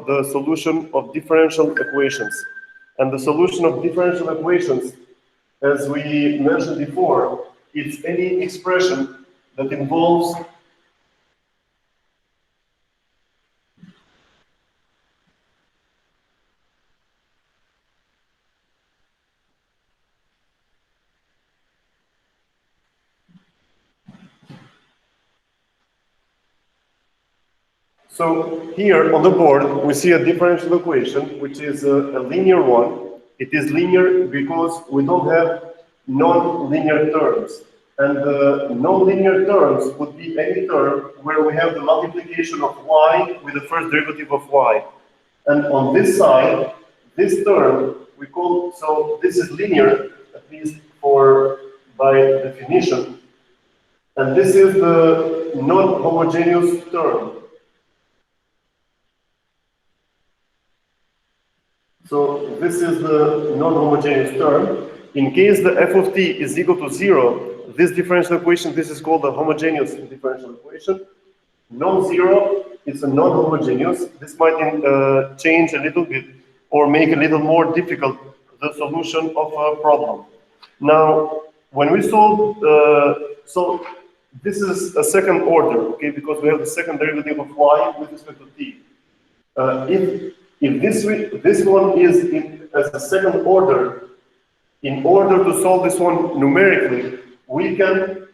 the solution of differential equations. And the solution of differential equations, as we mentioned before, it's any expression that involves So here on the board, we see a differential equation, which is a linear one. It is linear because we don't have non-linear terms. And the non-linear terms would be any term where we have the multiplication of y with the first derivative of y. And on this side, this term, we call, so this is linear, at least by definition. And this is the non-homogeneous term. So this is the non-homogeneous term. In case the f of t is equal to 0, this differential equation, this is called a homogeneous differential equation. Non-zero, it's a non-homogeneous. This might change a little bit or make a little more difficult the solution of a problem. Now, when we solve, so this is a second order, okay, because we have the second derivative of y with respect to t. If this one is as a second order, in order to solve this one numerically, we can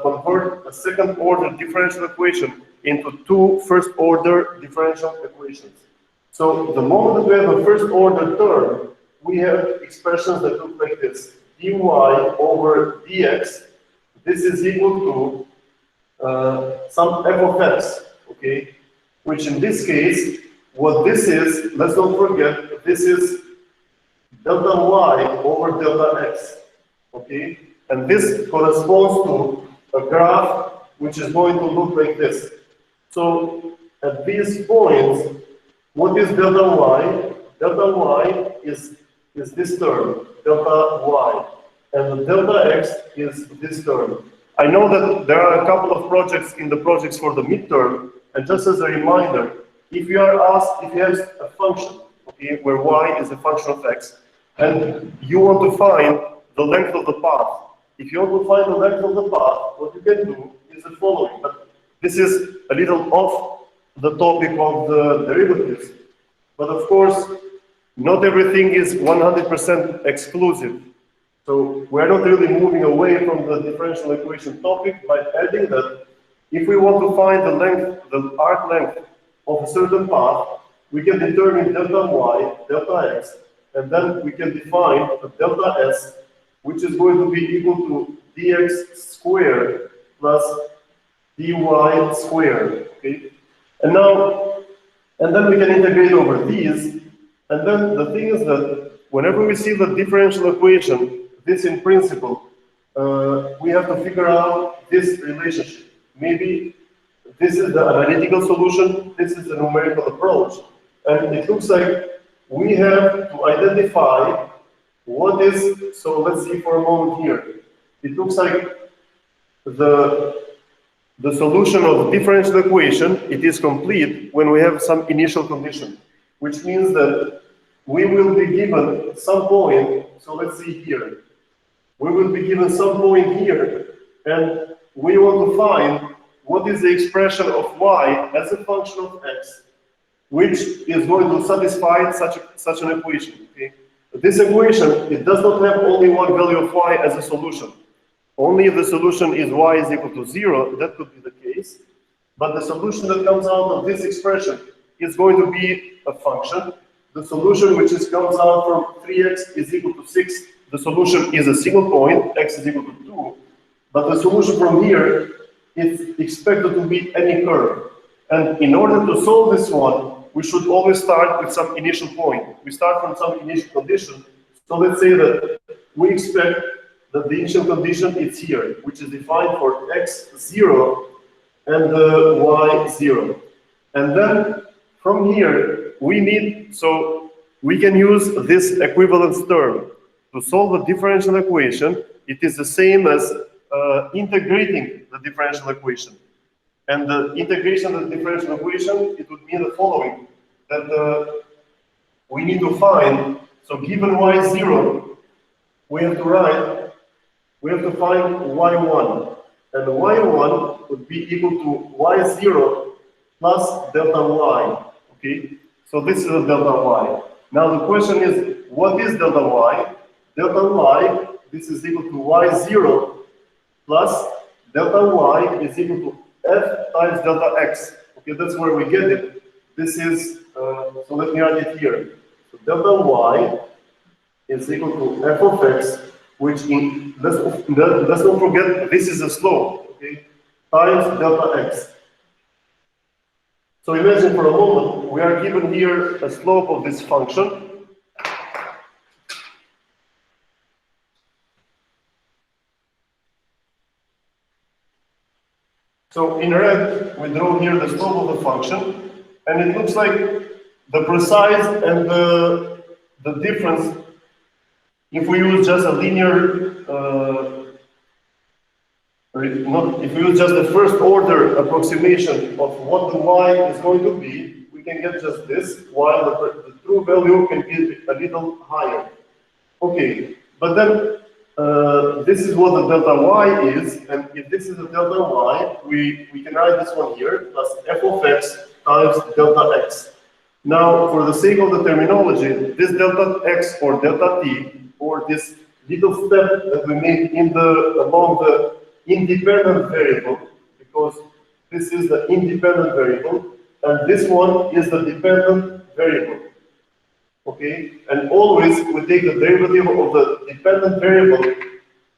convert a second order differential equation into two first order differential equations. So the moment that we have a first order term, we have expressions that look like this: dy over dx. This is equal to some f of x, okay? Which in this case, what this is, let's not forget, this is delta y over delta x, okay? And this corresponds to a graph which is going to look like this. So at these points, what is delta y? Delta y is this term, delta y. And the delta x is this term. I know that there are a couple of projects in the projects for the midterm, and just as a reminder, if you are asked if you have a function, okay, where y is a function of x, and you want to find the length of the path, if you want to find the length of the path, what you can do is the following. But this is a little off the topic of the derivatives. But of course, not everything is 100% exclusive. So we're not really moving away from the differential equation topic by adding that if we want to find the length, the arc length of a certain path, we can determine delta y, delta x, and then we can define a delta s, which is going to be equal to dx squared plus dy squared, okay? And then we can integrate over these, and then the thing is that whenever we see the differential equation, this in principle, we have to figure out this relationship. Maybe this is the analytical solution, this is the numerical approach. And it looks like we have to identify what is, so let's see for a moment here. It looks like the solution of the differential equation, it is complete when we have some initial condition, which means that we will be given some point, so let's see here. We will be given some point here, and we want to find what is the expression of y as a function of x, which is going to satisfy such an equation, okay? This equation, it does not have only one value of y as a solution. Only if the solution is y is equal to 0, that could be the case. But the solution that comes out of this expression is going to be a function. The solution which comes out from 3x is equal to 6. The solution is a single point, x is equal to 2. But the solution from here is expected to be any curve. And in order to solve this one, we should always start with some initial point. We start from some initial condition. So let's say that we expect that the initial condition is here, which is defined for x0 and y0. And then from here, we need, so we can use this equivalence term. To solve a differential equation, it is the same as integrating the differential equation. And the integration of the differential equation, it would mean the following. that we need to find. So given y is 0, we have to find y1. And y1 would be equal to y0 plus delta y. Okay? So this is a delta y. Now the question is, what is delta y? Delta y, this is equal to y0 plus delta y is equal to f times delta x. Okay, that's where we get it. This is, so let me write it here. So delta y is equal to f of x, which in, let's not forget, this is a slope, okay, times delta x. So imagine for a moment, we are given here a slope of this function. So in red, we draw here the slope of the function, and it looks like the precise and the difference, if we use just a linear, if we use just the first order approximation of what the y is going to be, we can get just this, while the true value can be a little higher. Okay, but then this is what the delta y is, and if this is a delta y, we can write this one here, plus f of x times delta x. Now, for the sake of the terminology, this delta x or delta t, or this little step that we made along the independent variable, because this is the independent variable, and this one is the dependent variable. Okay, and always we take the derivative of the dependent variable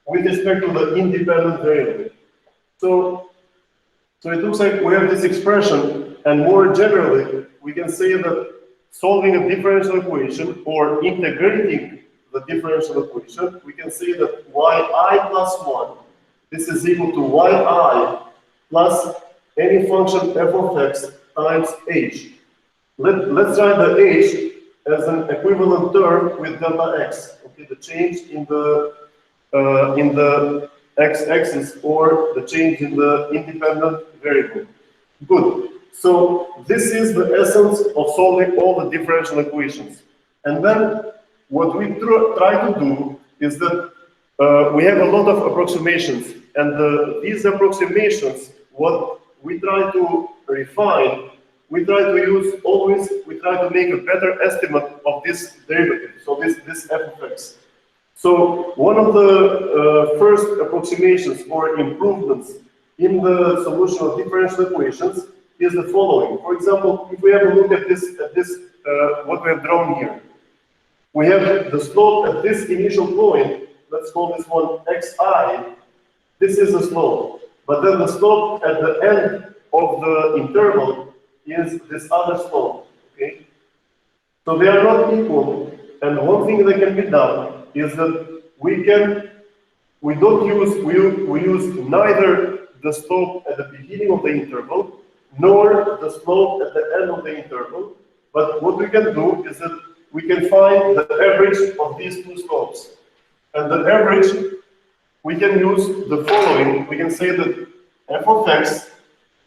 with respect to the independent variable. So it looks like we have this expression, and more generally, we can say that solving a differential equation or integrating the differential equation, we can say that yi plus 1, this is equal to yi plus any function f of x times h. Let's write the h as an equivalent term with delta x, okay, the change in the x-axis or the change in the independent variable. Good. So this is the essence of solving all the differential equations. And then what we try to do is that we have a lot of approximations, and these approximations, what we try to refine, we try to make a better estimate of this derivative, so this f of x. So one of the first approximations or improvements in the solution of differential equations is the following. For example, if we have a look at this what we have drawn here, we have the slope at this initial point. Let's call this one xi. This is the slope, but then the slope at the end of the interval is this other slope. Okay, so they are not equal, and one thing that can be done is that we use neither the slope at the beginning of the interval nor the slope at the end of the interval, but what we can do is that we can find the average of these two slopes. And the average, we can use the following. We can say that f of x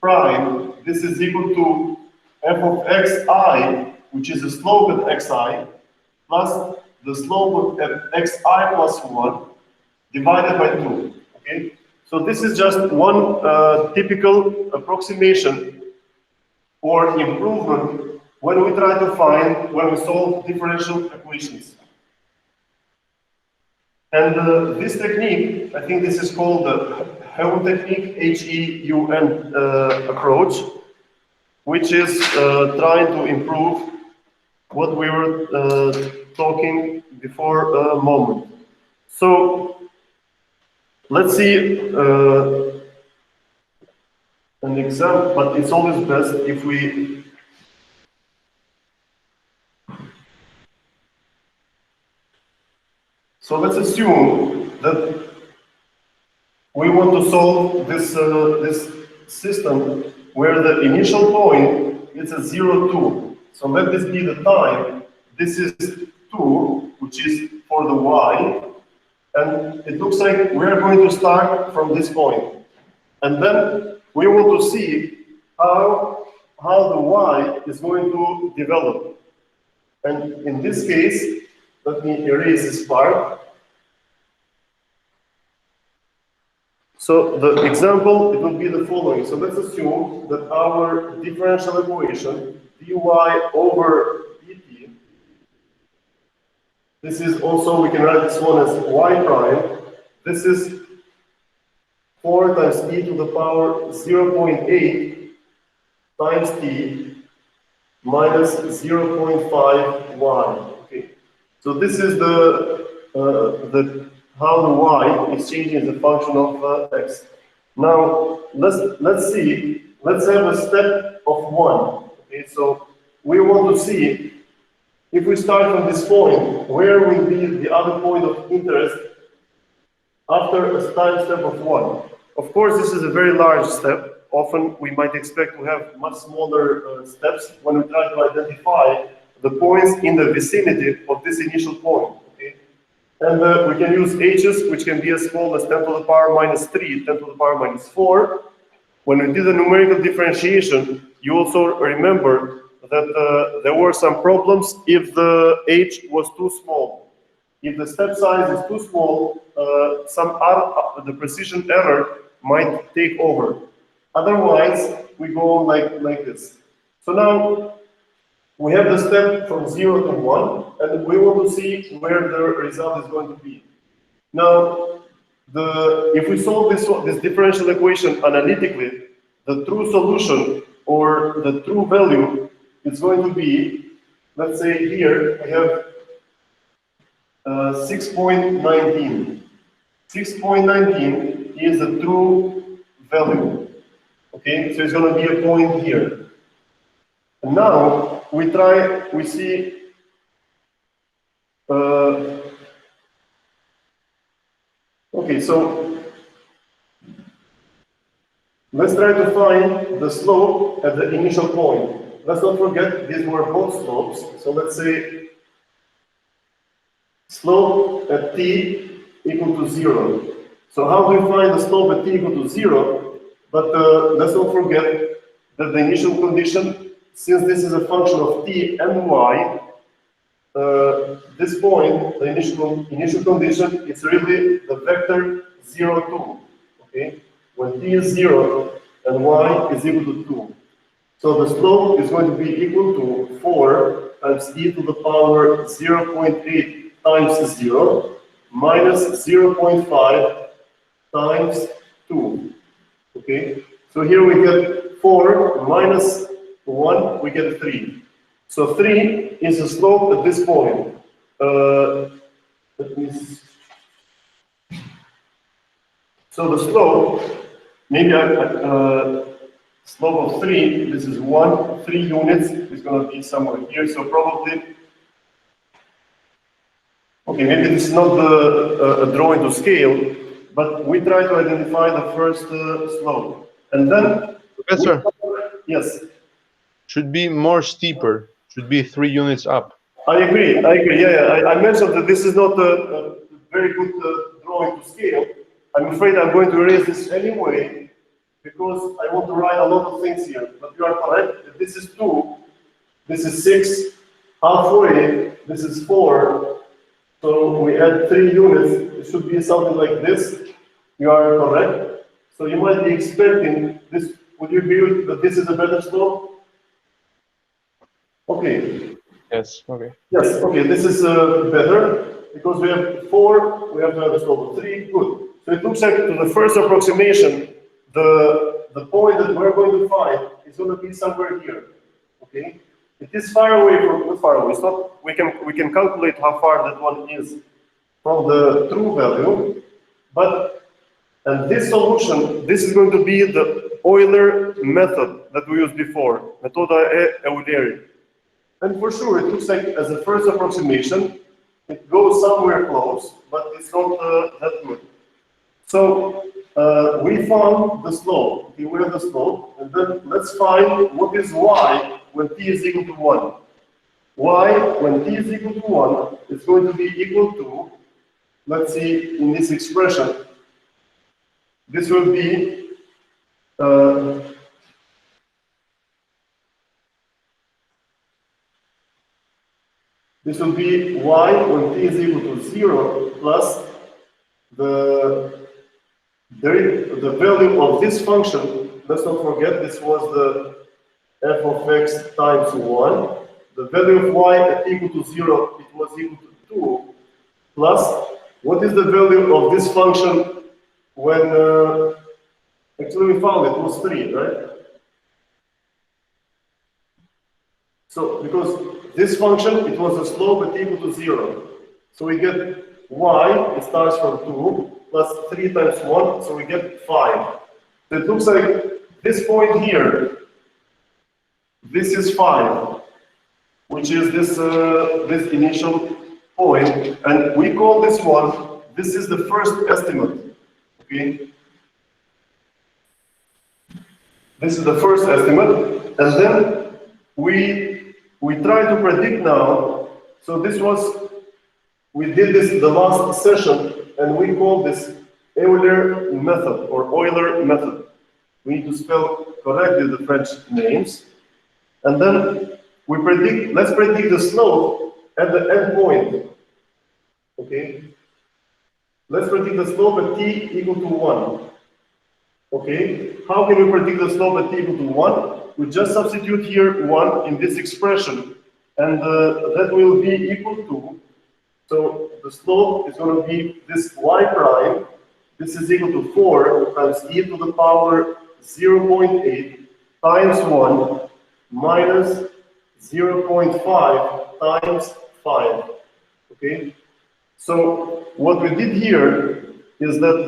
prime, this is equal to f of xi, which is the slope at xi, plus the slope at xi plus 1 divided by 2. Okay? So this is just one typical approximation or improvement when we try to when we solve differential equations. And this technique, I think this is called the Heun technique, H-E-U-N approach, which is trying to improve what we were talking before a moment. So let's see an example, but it's always best if we so let's assume that we want to solve this this system where the initial point is at 0, 2. So let this be the time. This is 2, which is for the y. And it looks like we're going to start from this point. And then we want to see how how the y is going to develop. And in this case, let me erase this part. So the example, it will be the following. So let's assume that our differential equation, dy over dt, this is also, we can write this one as y prime. This is 4 times e to the power 0.8 times t minus 0.5 y. Okay. So this is how the y is changing as a function of x. Now let's see. Let's have a step of 1. Okay. So we want to see if we start from this point, where will be the other point of interest after a time step of 1. Of course, this is a very large step. Often we might expect to have much smaller steps when we try to identify the points in the vicinity of this initial point. Okay? And we can use h's, which can be as small as 10 to the power minus 3, 10 to the power minus 4. When we did the numerical differentiation, you also remember that there were some problems if the h was too small. If the step size is too small, the precision error might take over. Otherwise, we go like this. So now we have the step from 0 to 1, and we want to see where the result is going to be. Now, if we solve this differential equation analytically, the true solution or the true value is going to be, let's say here we have 6.19. 6.19 is the true value. Okay, so it's going to be a point here. And now we see. Okay, so let's try to find the slope at the initial point. Let's not forget these were both slopes. So let's say slope at t equal to 0. So how do we find the slope at t equal to 0? But let's not forget that the initial condition, since this is a function of t and y, this point, the initial condition, is really the vector 0, 2. Okay? When t is 0 and y is equal to 2. So the slope is going to be equal to 4 times e to the power 0.8 times 0 minus 0.5 times 2. Okay? So here we get 4 minus 1, we get 3. So 3 is the slope at this point. So the slope, maybe slope of 3, this is 3 units, is going to be somewhere here, so probably, okay, maybe this is not a drawing to scale, but we try to identify the first slope. And then, Professor, yes? Should be more steeper, should be 3 units up. I agree, yeah. I mentioned that this is not a very good drawing to scale. I'm afraid I'm going to erase this anyway, because I want to write a lot of things here. But you are correct, this is 2, this is 6, halfway, this is 4. So we add 3 units, it should be something like this. You are correct. So you might be expecting this, would you agree that this is a better slope? Okay. Yes, okay. Yes, okay, this is better, because we have 4, we have to have a slope of 3, good. So it looks like to the first approximation, the point that we're going to find is going to be somewhere here, okay? It is far away from, far away, it's not, we can calculate how far that one is from the true value, but, and this solution, this is going to be the Euler method that we used before, Metoda Euleri. And for sure, it looks like as a first approximation, it goes somewhere close, but it's not that good. So we found the slope, okay, we have the slope, and then let's find what is y when t is equal to 1. Y when t is equal to 1 is going to be equal to, let's see, in this expression, this will be This will be y when t is equal to 0 plus the value of this function. Let's not forget this was the f of x times 1. The value of y at equal to 0, it was equal to 2, plus what is the value of this function when actually we found it was 3, right? So because this function, it was a slope at equal to 0. So we get y, it starts from 2, plus 3 times 1, so we get 5. So it looks like this point here, this is 5, which is this, this initial point, and we call this one, this is the first estimate, okay? This is the first estimate, and then we try to predict now. So this was, we did this in the last session, and we call this Euler method, or Euler method. We need to spell correctly the French names. And then we predict, let's predict the slope at the end point. Okay? Let's predict the slope at t equal to 1. Okay? How can we predict the slope at t equal to 1? We just substitute here 1 in this expression, and that will be equal to, so the slope is going to be this y prime, this is equal to 4 times e to the power 0.8 times 1 minus 0.5 times 5. Okay? So what we did here is that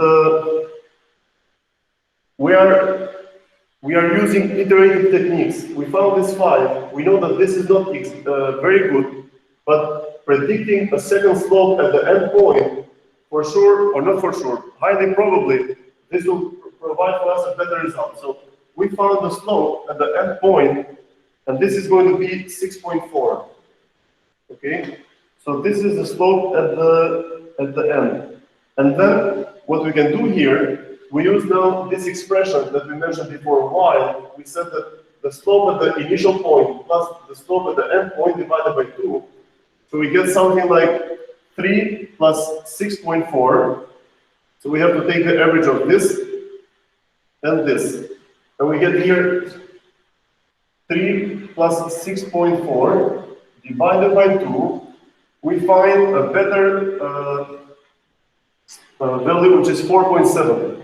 we are using iterative techniques. We found this 5. We know that this is not very good, but predicting a second slope at the end point, for sure, or not for sure, highly probably, this will provide for us a better result. So we found the slope at the end point, and this is going to be 6.4. Okay? So this is the slope at the end. And then what we can do here, we use now this expression that we mentioned before, y. We said that the slope at the initial point plus the slope at the end point divided by 2. So we get something like 3 plus 6.4. So we have to take the average of this and this. And we get here 3 plus 6.4 divided by 2. We find a better value, which is 4.7.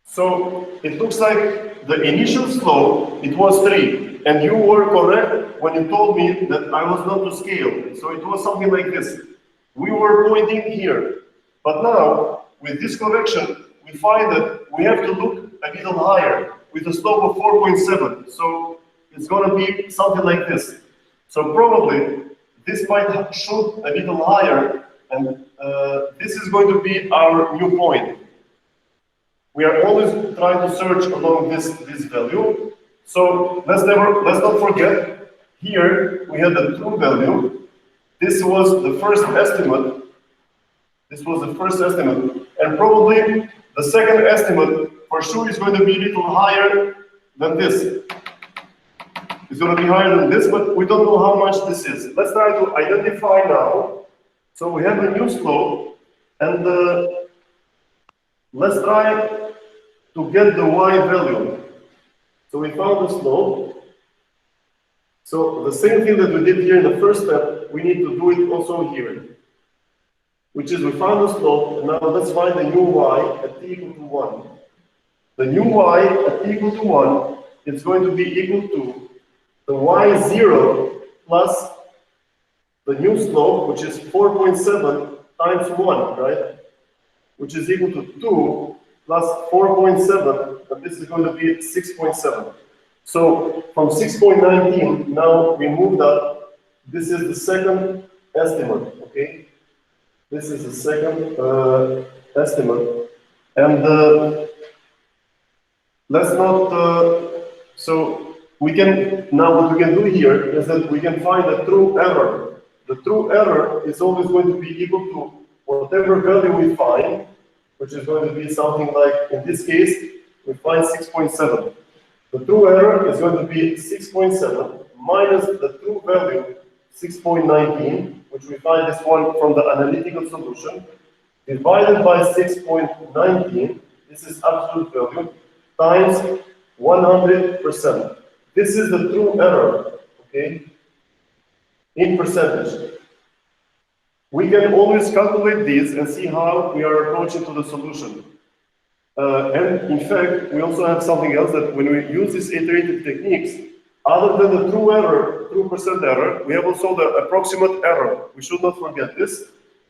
So it looks like the initial slope, it was 3. And you were correct when you told me that I was not to scale. So it was something like this. We were pointing here. But now, with this correction, we find that we have to look a little higher with a slope of 4.7. So it's going to be something like this. So probably this might shoot a little higher, and this is going to be our new point. We are always trying to search along this value. So let's not forget, here we had the true value. This was the first estimate. This was the first estimate. And probably the second estimate for sure is going to be a little higher than this. It's going to be higher than this, but we don't know how much this is. Let's try to identify now. So we have a new slope, and let's try to get the y value. So we found the slope. So the same thing that we did here in the first step, we need to do it also here. Which is we found the slope, and now let's find the new y at t equal to 1. The new y at t equal to 1 is going to be equal to the y0 plus the new slope, which is 4.7 times 1, right? Which is equal to 2 plus 4.7, and this is going to be 6.7. So from 6.19, now we moved up. This is the second estimate, okay? This is the second estimate. And let's not, so we can, now what we can do here is that we can find the true error. The true error is always going to be equal to whatever value we find, which is going to be something like, in this case, we find 6.7. The true error is going to be 6.7 minus the true value, 6.19, which we find this one from the analytical solution, divided by 6.19, this is absolute value, times 100%. This is the true error, okay, in percentage. We can always calculate this and see how we are approaching to the solution. And in fact, we also have something else that when we use these iterative techniques, other than the true error, true percent error, we have also the approximate error. We should not forget this.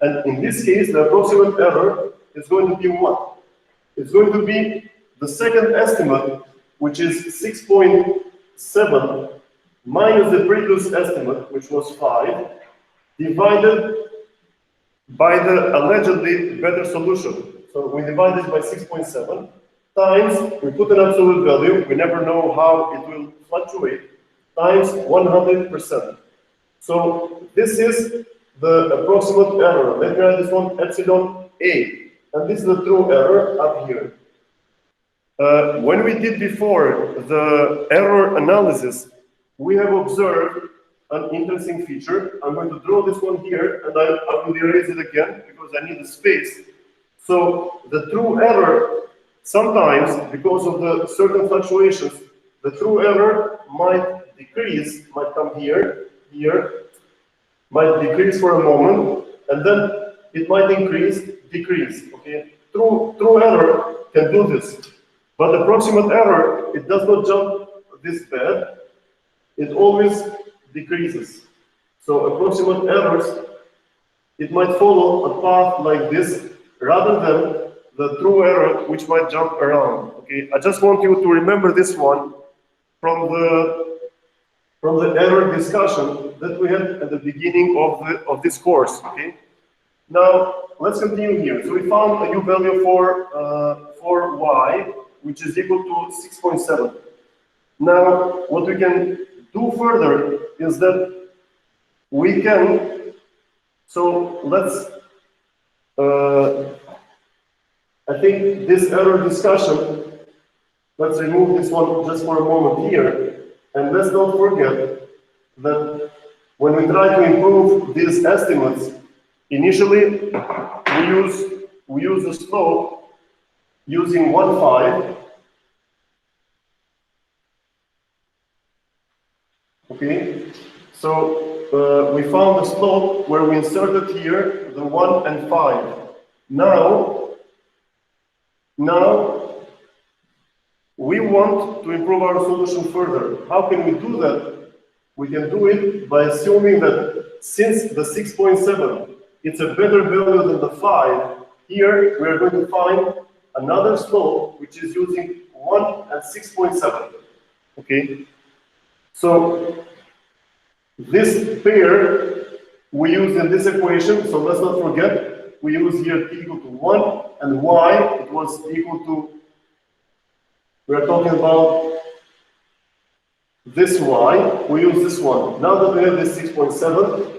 And in this case, the approximate error is going to be what? It's going to be the second estimate, which is 6.7 minus the previous estimate, which was 5, divided by the allegedly better solution. So we divide this by 6.7 times, we put an absolute value, we never know how it will fluctuate, times 100%. So this is the approximate error. Let me write this one, epsilon A. And this is the true error up here. When we did before the error analysis, we have observed an interesting feature. I'm going to draw this one here, and I will erase it again because I need a space. So the true error, sometimes because of the certain fluctuations, the true error might decrease, might come here, might decrease for a moment, and then it might increase, decrease. Okay, true error can do this, but approximate error, it does not jump this bad. It always decreases. So approximate errors, it might follow a path like this rather than the true error, which might jump around. Okay, I just want you to remember this one from the error discussion that we had at the beginning of this course. Okay, now let's continue here. So we found a new value for y, which is equal to 6.7. Now, what we can do further is that we can, so let's, I think this error discussion, let's remove this one just for a moment here, and let's not forget that when we try to improve these estimates, initially we use the slope using 1.5. Okay, so we found the slope where we inserted here the 1 and 5. Now we want to improve our solution further. How can we do that? We can do it by assuming that since the 6.7 it's a better value than the 5, here we are going to find another slope which is using 1 and 6.7. Okay, so this pair we use in this equation, so let's not forget, we use here t equal to 1 and y, it was equal to, we are talking about this y, we use this one. Now that we have this 6.7,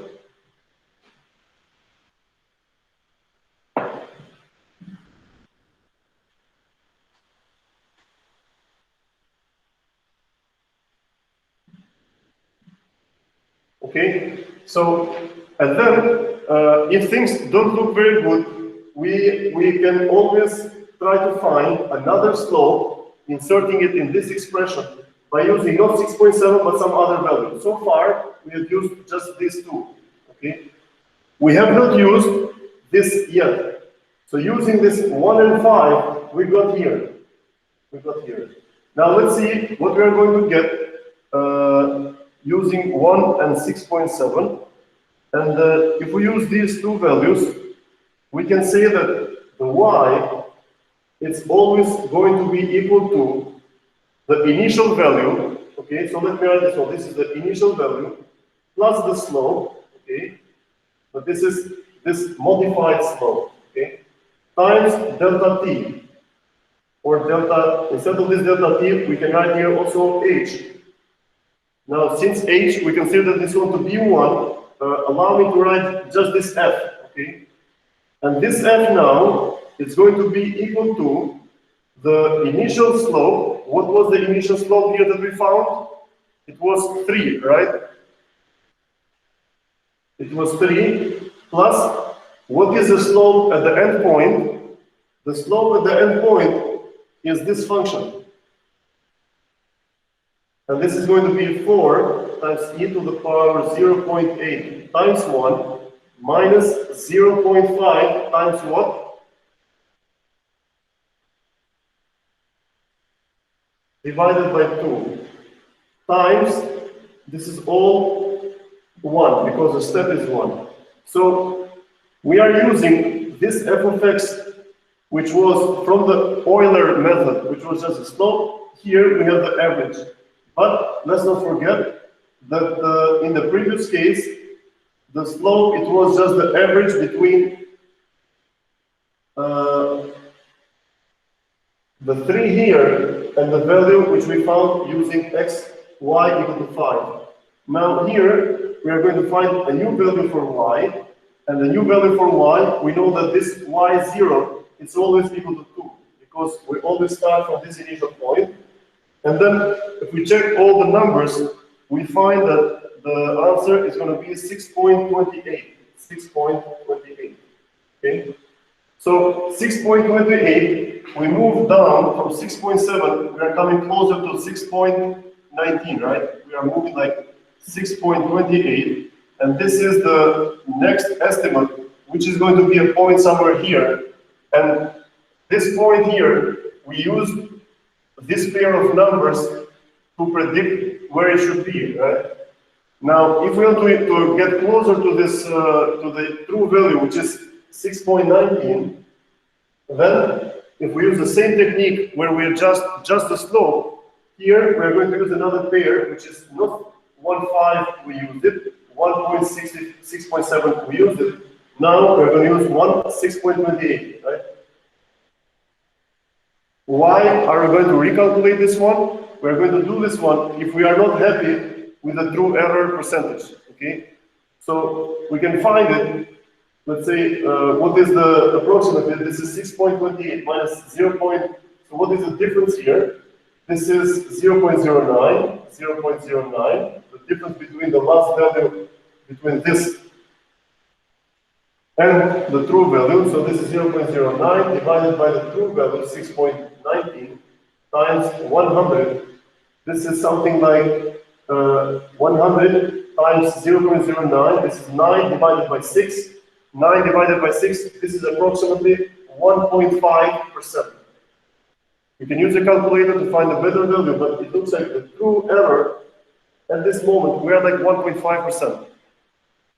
okay, so, and then if things don't look very good, we can always try to find another slope, inserting it in this expression by using not 6.7 but some other value. So far, we have used just these two, okay? We have not used this yet. So using this 1 and 5, we got here. Now let's see what we are going to get using 1 and 6.7. And if we use these two values, we can say that the y, it's always going to be equal to the initial value. Okay, so let me write this one. This is the initial value plus the slope. Okay, but this is this modified slope. Okay, times delta t, or delta, instead of this delta t, we can write here also h. Now, since h, we consider this one to be 1, allow me to write just this f, okay? And this f now, it's going to be equal to the initial slope. What was the initial slope here that we found? it was 3, right? It was 3 plus, what is the slope at the end point? The slope at the end point is this function. And this is going to be 4 times e to the power 0.8 times 1 minus 0.5 times what? Divided by 2 times, this is all 1 because the step is 1. So we are using this f of x, which was from the Euler method, which was just a slope. Here we have the average. But let's not forget that in the previous case, the slope, it was just the average between the 3 here and the value which we found using x, y equal to 5. Now here, we are going to find a new value for y, and the new value for y, we know that this y0 is always equal to 2, because we always start from this initial point. And then, if we check all the numbers, we find that the answer is going to be 6.28. 6.28. Okay? So 6.28, we move down from 6.7, we are coming closer to 6.19, right? We are moving like 6.28, and this is the next estimate, which is going to be a point somewhere here. And this point here, we use this pair of numbers to predict where it should be, right? Now, if we want to get closer to this, to the true value, which is 6.19, then if we use the same technique where we adjust just the slope, here we're going to use another pair, which is not 1.5 we used it, 1.6.7 we used it. Now we're going to use 6.28, right? Why are we going to recalculate this one? We're going to do this one if we are not happy with the true error percentage, okay? So we can find it, let's say, what is the approximate? This is 6.28 minus 0. So what is the difference here? This is 0.09, 0.09. The difference between the last value, between this and the true value, so this is 0.09 divided by the true value, 6.19, times 100. This is something like 100 times 0.09. This is 9 divided by 6. 9 divided by 6, this is approximately 1.5%. You can use a calculator to find a better value, but it looks like the true error at this moment, we are like 1.5%.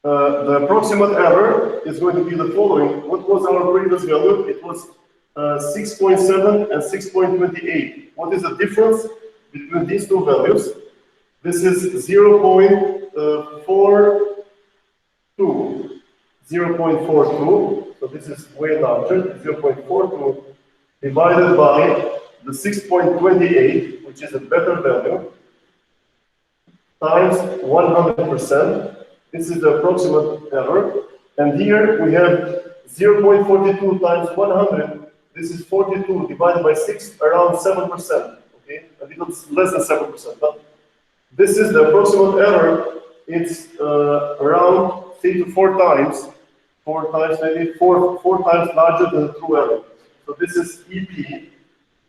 The approximate error is going to be the following. What was our previous value? It was 6.7 and 6.28. What is the difference between these two values? This is 0.42. 0.42. So this is way larger. 0.42 divided by the 6.28, which is a better value, times 100%. This is the approximate error. And here we have 0.42 times 100. This is 42 divided by 6, around 7%. Okay, a little less than 7%. But this is the approximate error. It's around 3 to 4 times, maybe four times larger than the true error. So this is EP.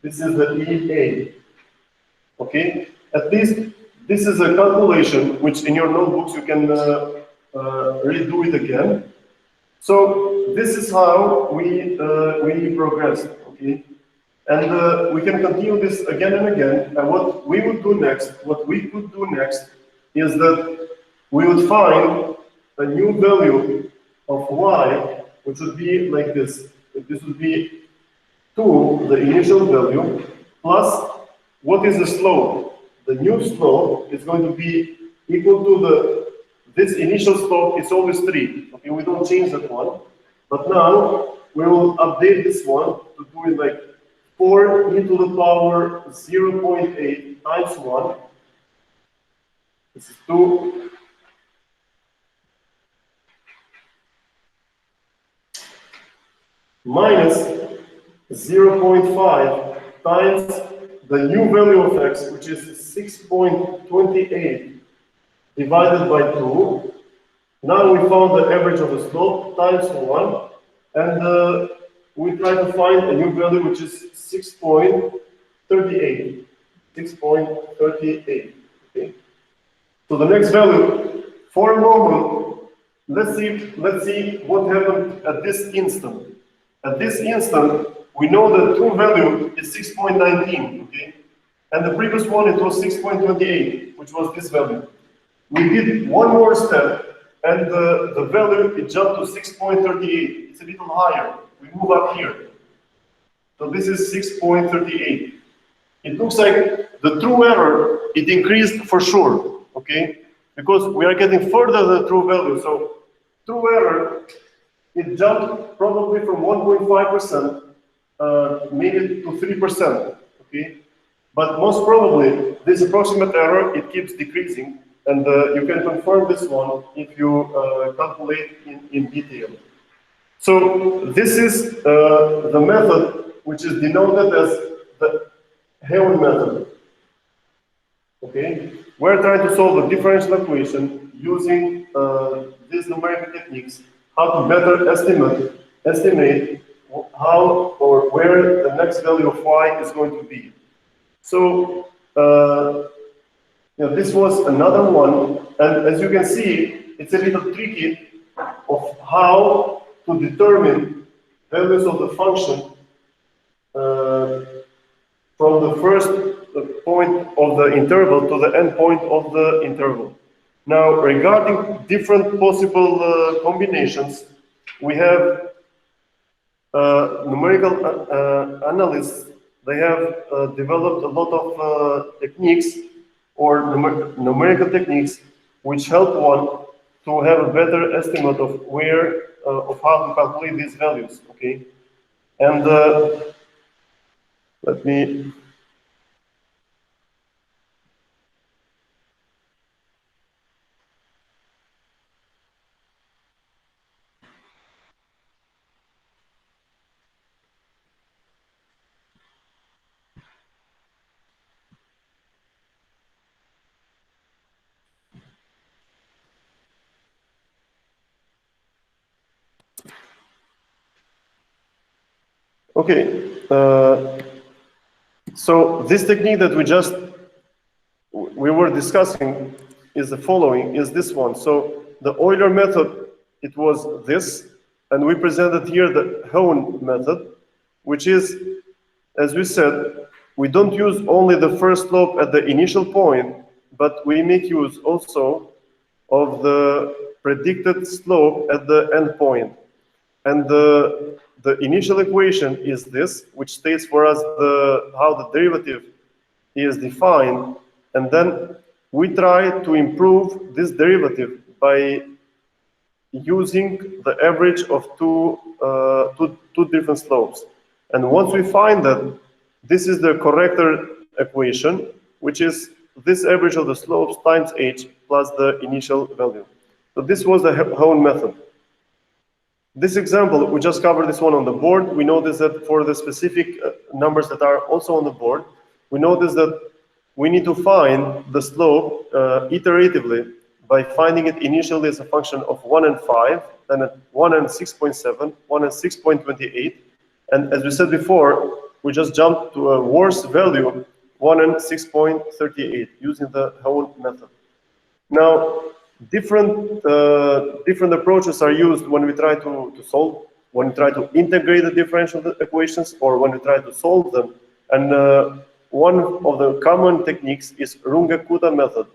This is the EA. Okay, at least this is a calculation which in your notebooks you can redo it again. So this is how we progressed, okay? And we can continue this again and again. And what we would do next, is that we would find a new value of y, which would be like this. This would be 2, the initial value, plus what is the slope? The new slope is going to be equal to this initial slope, it's always 3. Okay, we don't change that one. But now we will update this one to do it like 4 e to the power 0.8 times 1. This is 2. Minus 0.5 times the new value of x, which is 6.28 divided by 2. Now we found the average of the slope times 1, and we try to find a new value which is 6.38. 6.38. Okay. So the next value for a moment, let's see what happened at this instant. At this instant, we know the true value is 6.19, okay? And the previous one, it was 6.28, which was this value. We did one more step, and the value, it jumped to 6.38. It's a little higher. We move up here. So this is 6.38. It looks like the true error, it increased for sure, okay? Because we are getting further the true value. So true error, it jumped probably from 1.5%, maybe to 3%, okay? But most probably, this approximate error, it keeps decreasing, and you can confirm this one if you calculate in detail. So this is the method which is denoted as the Heon method. Okay, we're trying to solve a differential equation using these numerical techniques, how to better estimate how or where the next value of y is going to be. So this was another one, and as you can see, it's a little tricky of how to determine values of the function from the first point of the interval to the end point of the interval. Now, regarding different possible combinations, we have numerical analysts. They have developed a lot of techniques or numerical techniques which help one to have a better estimate of where, of how to calculate these values, okay? And let me... Okay, so this technique that we were discussing is the following, is this one. So the Euler method, it was this, and we presented here the Heon method, which is, as we said, we don't use only the first slope at the initial point, but we make use also of the predicted slope at the end point. And the initial equation is this, which states for us how the derivative is defined, and then we try to improve this derivative by using the average of two different slopes. And once we find that this is the correct equation, which is this average of the slopes times h plus the initial value. So this was the Heon method. This example, we just covered this one on the board. We notice that for the specific numbers that are also on the board, we notice that we need to find the slope iteratively by finding it initially as a function of 1 and 5, then at 1 and 6.7, 1 and 6.28, and as we said before, we just jumped to a worse value, 1 and 6.38, using the Heon method. Now, different approaches are used when we try to solve, when we try to integrate the differential equations, or when we try to solve them. And one of the common techniques is Runge-Kutta method.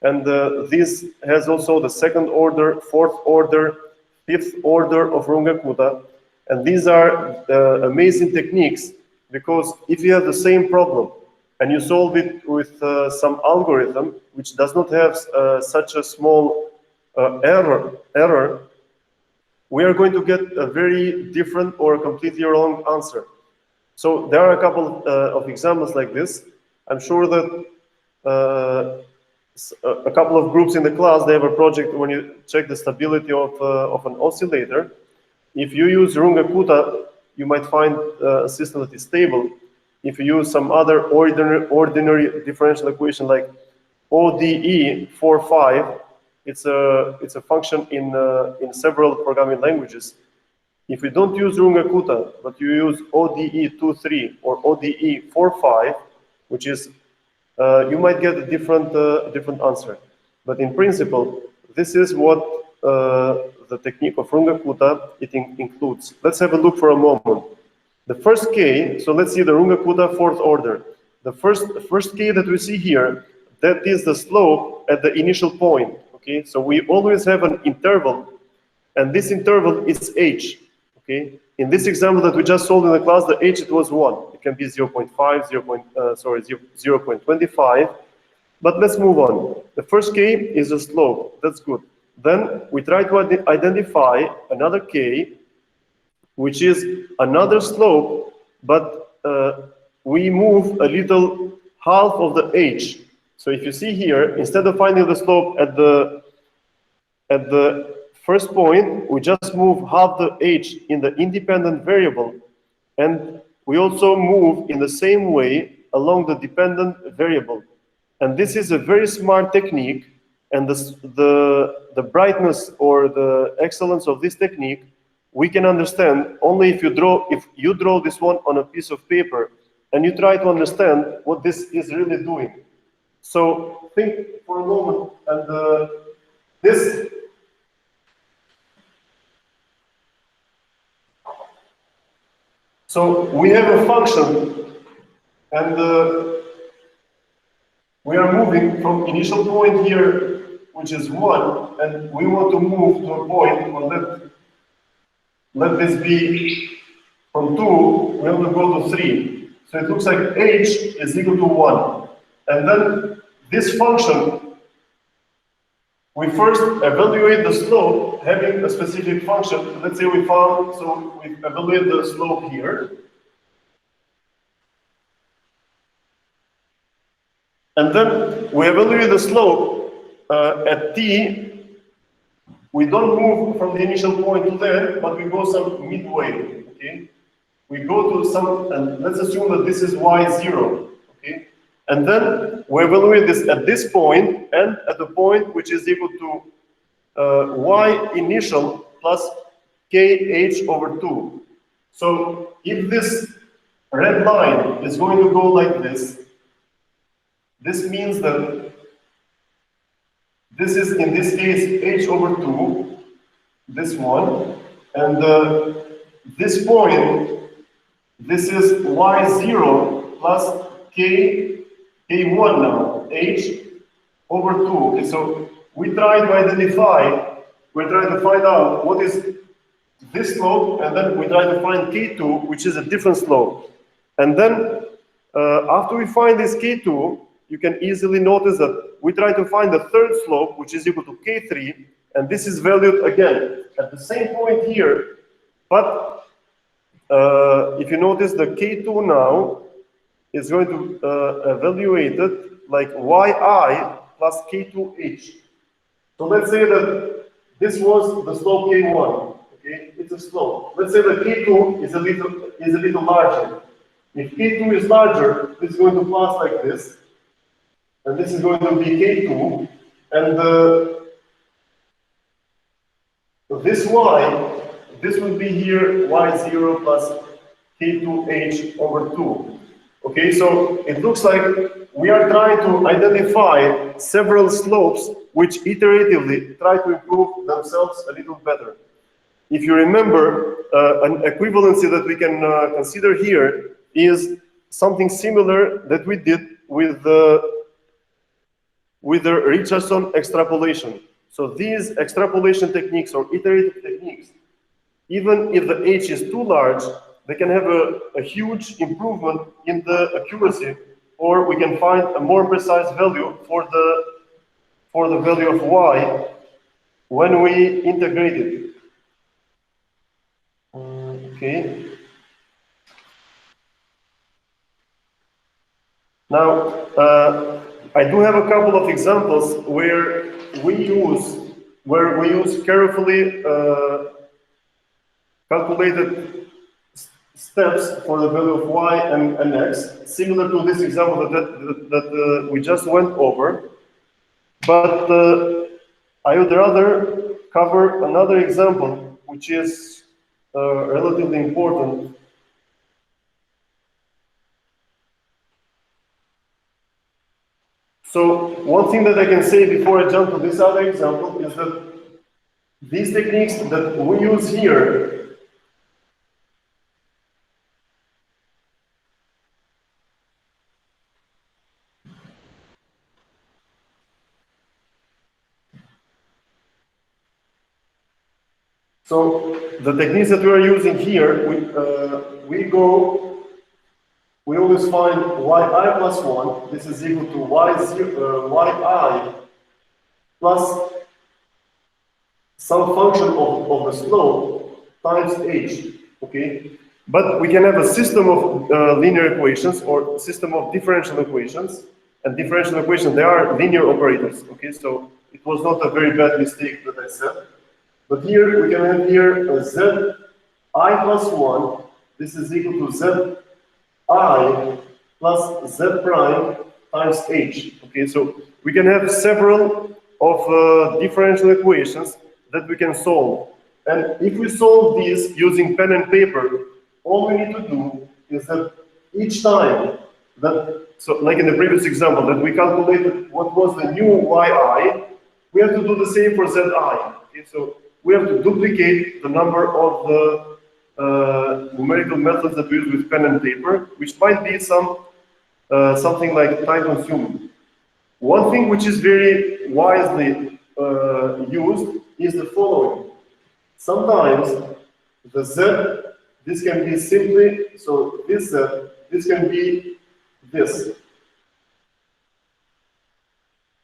And this has also the second order, fourth order, fifth order of Runge-Kutta. And these are amazing techniques, because if you have the same problem and you solve it with some algorithm which does not have such a small error, we are going to get a very different or completely wrong answer. So there are a couple of examples like this. I'm sure that a couple of groups in the class, they have a project when you check the stability of an oscillator. If you use Runge-Kutta, you might find a system that is stable. if you use some other ordinary differential equation like ODE 4,5, it's a function in several programming languages. If you don't use Runge-Kutta, but you use ODE 2,3 or ODE 4,5, which is you might get a different answer. But in principle, this is what the technique of Runge-Kutta includes. Let's have a look for a moment. The first K, so let's see the Runge-Kutta fourth order. The first K that we see here, that is the slope at the initial point. Okay, so we always have an interval, and this interval is h. Okay, in this example that we just solved in the class, the h it was 1. It can be 0.5, 0.25. But let's move on. The first K is a slope. That's good. Then we try to identify another K, which is another slope, but we move a little half of the h. So if you see here, instead of finding the slope at the first point, we just move half the h in the independent variable, and we also move in the same way along the dependent variable. And this is a very smart technique, and the brightness or the excellence of this technique we can understand only if you draw this one on a piece of paper and you try to understand what this is really doing. So think for a moment, and this. So we have a function, and we are moving from initial point here, which is 1, and we want to move to a point, or let this be from 2, we want to go to 3. So it looks like h is equal to 1. And then this function, we first evaluate the slope having a specific function. Let's say we evaluate the slope here. And then we evaluate the slope at t. We don't move from the initial point to there, but we go some midway, okay? We go to some, and let's assume that this is y0, okay? And then we evaluate this at this point and at the point which is equal to y initial plus kh over 2. So if this red line is going to go like this, this means that this is, in this case, h over 2, this one, and this point, this is y0 plus k1 now, h over 2. Okay, so we try to identify, we're trying to find out what is this slope, and then we try to find k2, which is a different slope. And then after we find this k2, you can easily notice that we try to find the third slope, which is equal to k3, and this is valued again at the same point here. But if you notice, the k2 now is going to evaluate it like yi plus k2h. So let's say that this was the slope k1. Okay, it's a slope. Let's say that k2 is a little larger. If k2 is larger, this is going to pass like this. And this is going to be k2, and this y, this will be here y0 plus k2h over 2. Okay, so it looks like we are trying to identify several slopes which iteratively try to improve themselves a little better. If you remember, an equivalency that we can consider here is something similar that we did with the Richardson extrapolation. So these extrapolation techniques or iterative techniques, even if the h is too large, they can have a huge improvement in the accuracy, or we can find a more precise value for the value of y when we integrate it. Okay. Now, I do have a couple of examples where we use carefully calculated steps for the value of y and x, similar to this example that we just went over. But I would rather cover another example, which is relatively important. So one thing that I can say before I jump to this other example is that these techniques that we use here so the techniques that we are using here, we always find yi plus 1, this is equal to yi plus some function of the slope times h, okay? But we can have a system of linear equations or system of differential equations, and differential equations, they are linear operators, okay? So it was not a very bad mistake that I said. But here, we can have here a zi plus 1, this is equal to zi plus z prime times h. Okay, so we can have several of differential equations that we can solve. And if we solve these using pen and paper, all we need to do is that each time that, so like in the previous example, that we calculated what was the new yi, we have to do the same for zi. Okay, so we have to duplicate the number of the numerical methods that we use with pen and paper, which might be something like time-consuming. One thing which is very wisely used is the following. Sometimes the z, this can be simply, so this z, this can be this,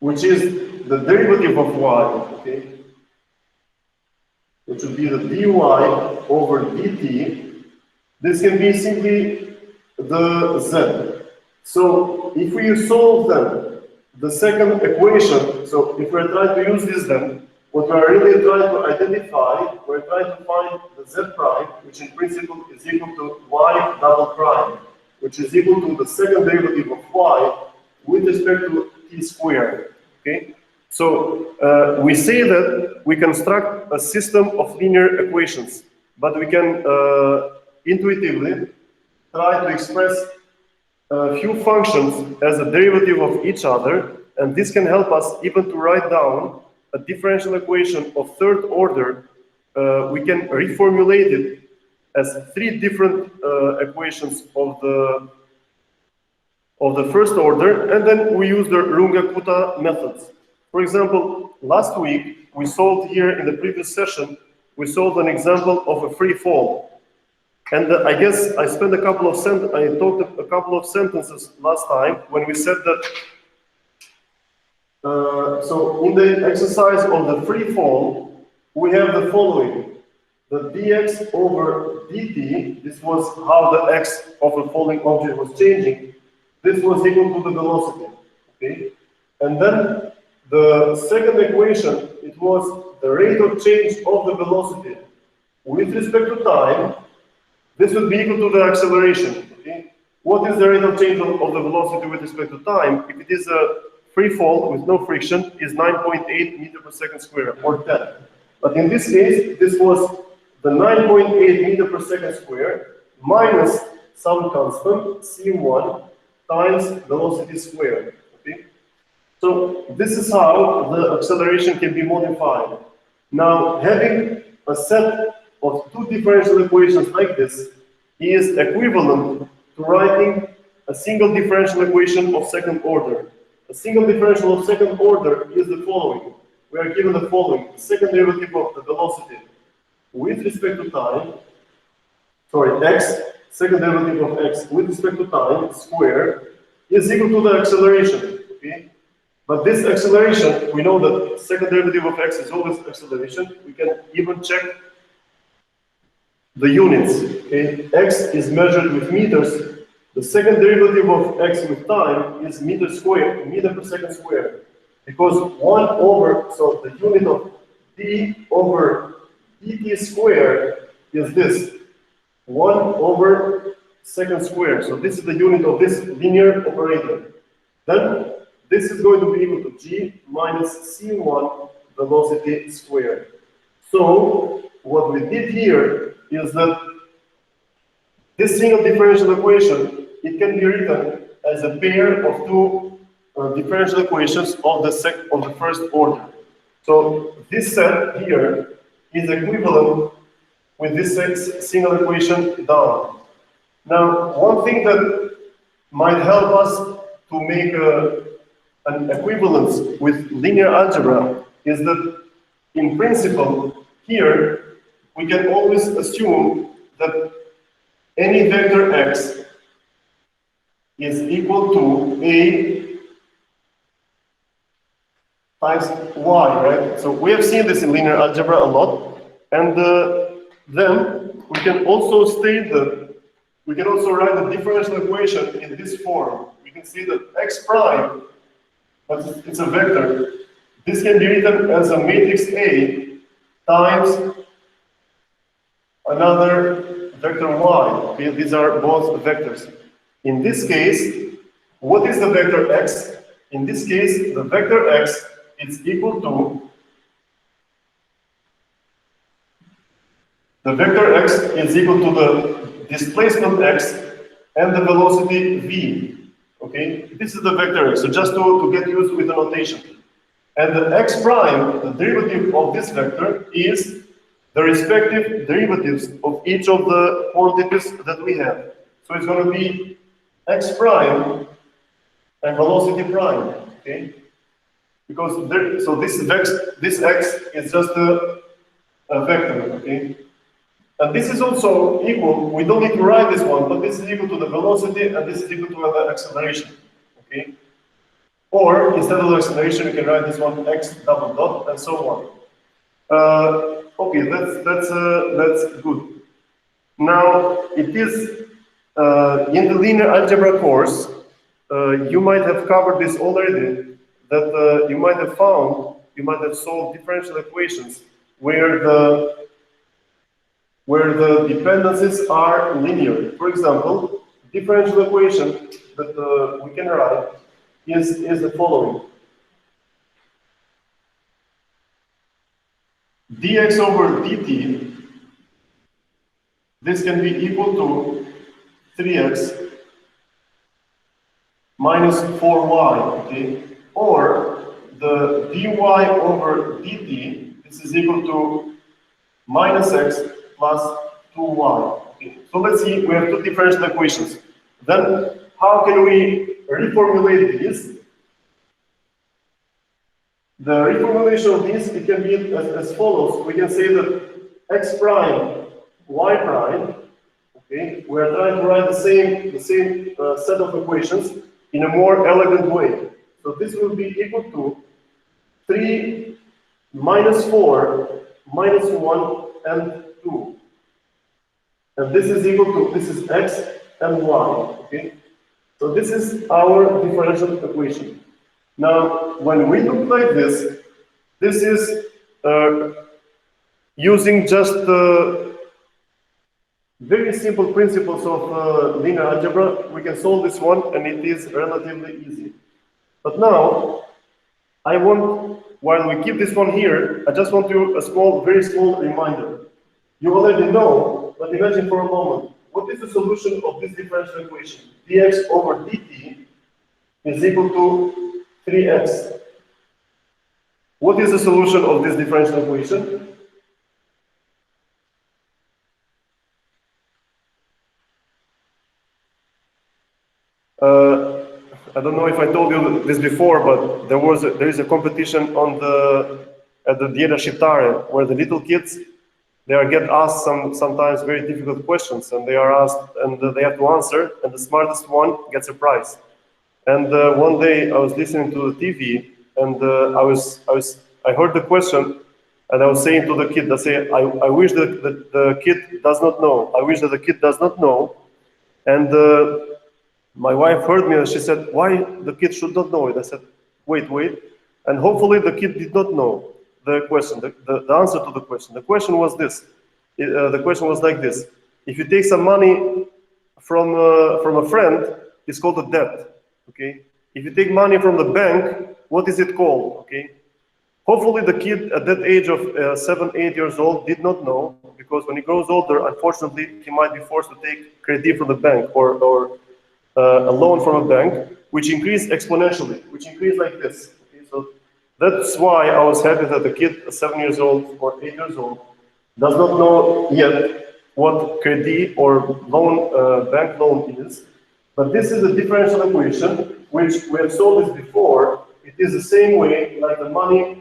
which is the derivative of y, okay? Which would be the dy over dt. This can be simply the z. So if we solve them, the second equation, so if we're trying to use this then, what we're really trying to identify, we're trying to find the z prime, which in principle is equal to y double prime, which is equal to the second derivative of y with respect to t squared, okay? So we say that we construct a system of linear equations, but we can intuitively try to express a few functions as a derivative of each other, and this can help us even to write down a differential equation of third order. We can reformulate it as three different equations of the first order, and then we use the Runge-Kutta methods. For example, last week we solved here in the previous session, we solved an example of a free fall. And I guess I spent I talked a couple of sentences last time when we said that, so in the exercise of the free fall, we have the following. The dx over dt, this was how the x of a falling object was changing. This was equal to the velocity, okay? And then the second equation, it was the rate of change of the velocity with respect to time. This would be equal to the acceleration, okay? What is the rate of change of the velocity with respect to time? If it is a free fall with no friction, is 9.8 meters per second square, or 10. But in this case, this was the 9.8 meters per second square minus some constant, c1, times velocity squared, okay? So this is how the acceleration can be modified. Now, having a set of two differential equations like this is equivalent to writing a single differential equation of second order. A single differential of second order is the following. We are given the following. The second derivative of the velocity with respect to time, x, second derivative of x with respect to time, squared, is equal to the acceleration, okay? But this acceleration, we know that second derivative of x is always acceleration. We can even check the units, okay? X is measured with meters. The second derivative of x with time is meter per second squared. Because 1 over, so the unit of d over dt squared is this. 1 over second square. So this is the unit of this linear operator. Then this is going to be equal to g minus c1 velocity squared. So what we did here is that this single differential equation, it can be written as a pair of two differential equations of the first order. So this set here is equivalent with this single equation down. Now, one thing that might help us to make an equivalence with linear algebra is that, in principle, here we can always assume that any vector x is equal to a times y, right? So we have seen this in linear algebra a lot, and then we can also state that we can also write the differential equation in this form. We can see that x prime, but it's a vector. This can be written as a matrix A times another vector y. Okay, these are both vectors. In this case, what is the vector x? In this case, the vector x is equal to the displacement x and the velocity v. Okay, this is the vector x. So just to get used with the notation. And the x prime, the derivative of this vector, is the respective derivatives of each of the quantities that we have. So it's going to be x prime and velocity prime. Okay, because this x is just a vector. Okay. And this is also equal, we don't need to write this one, but this is equal to the velocity and this is equal to the acceleration, okay? Or instead of the acceleration, you can write this one x double dot and so on. Okay, that's good. Now, it is, in the linear algebra course, you might have covered this already, that you might have solved differential equations where the dependencies are linear. For example, differential equation that we can write is the following. dx over dt, this can be equal to 3x minus 4y, okay? Or the dy over dt, this is equal to minus x plus 2y. Okay. So let's see, we have two differential equations. Then how can we reformulate these? The reformulation of these, it can be as follows. We can say that x prime, y prime, okay, we are trying to write the same set of equations in a more elegant way. So this will be equal to 3 minus 4 minus 1 and 2. And this is equal to, this is x and y, okay? So this is our differential equation. Now, when we look like this is using just very simple principles of linear algebra. We can solve this one, and it is relatively easy. But now, while we keep this one here, I just want you a very small reminder. You already know, but imagine for a moment, what is the solution of this differential equation? dx over dt is equal to 3x. What is the solution of this differential equation? I don't know if I told you this before, but there is a competition at the Dieta Shitare where the little kids get asked sometimes very difficult questions, and they are asked and they have to answer, and the smartest one gets a prize. And one day I was listening to the TV, and I heard the question, and I was saying to the kid, I wish that the kid does not know. I wish that the kid does not know. And my wife heard me and she said, why the kid should not know it? I said, wait. And hopefully the kid did not know the question, the answer to the question. The question was this. The question was like this. If you take some money from a friend, it's called a debt. Okay. If you take money from the bank, what is it called? Okay. Hopefully, the kid at that age of 7, 8 years old did not know, because when he grows older, unfortunately, he might be forced to take credit from the bank or a loan from a bank, which increase exponentially, which increase like this. Okay, so that's why I was happy that the kid, 7 years old or 8 years old, does not know yet what credit or loan, bank loan is. But this is a differential equation, which we have solved this before. It is the same way like the money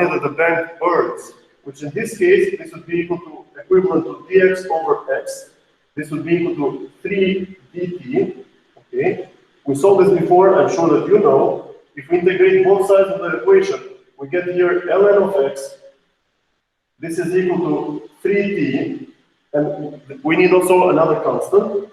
that the bank earns, which in this case, this would be equivalent to dx over x. This would be equal to 3 dt, okay? We solved this before, I'm sure that you know. If we integrate both sides of the equation, we get here ln of x. This is equal to 3t, and we need also another constant.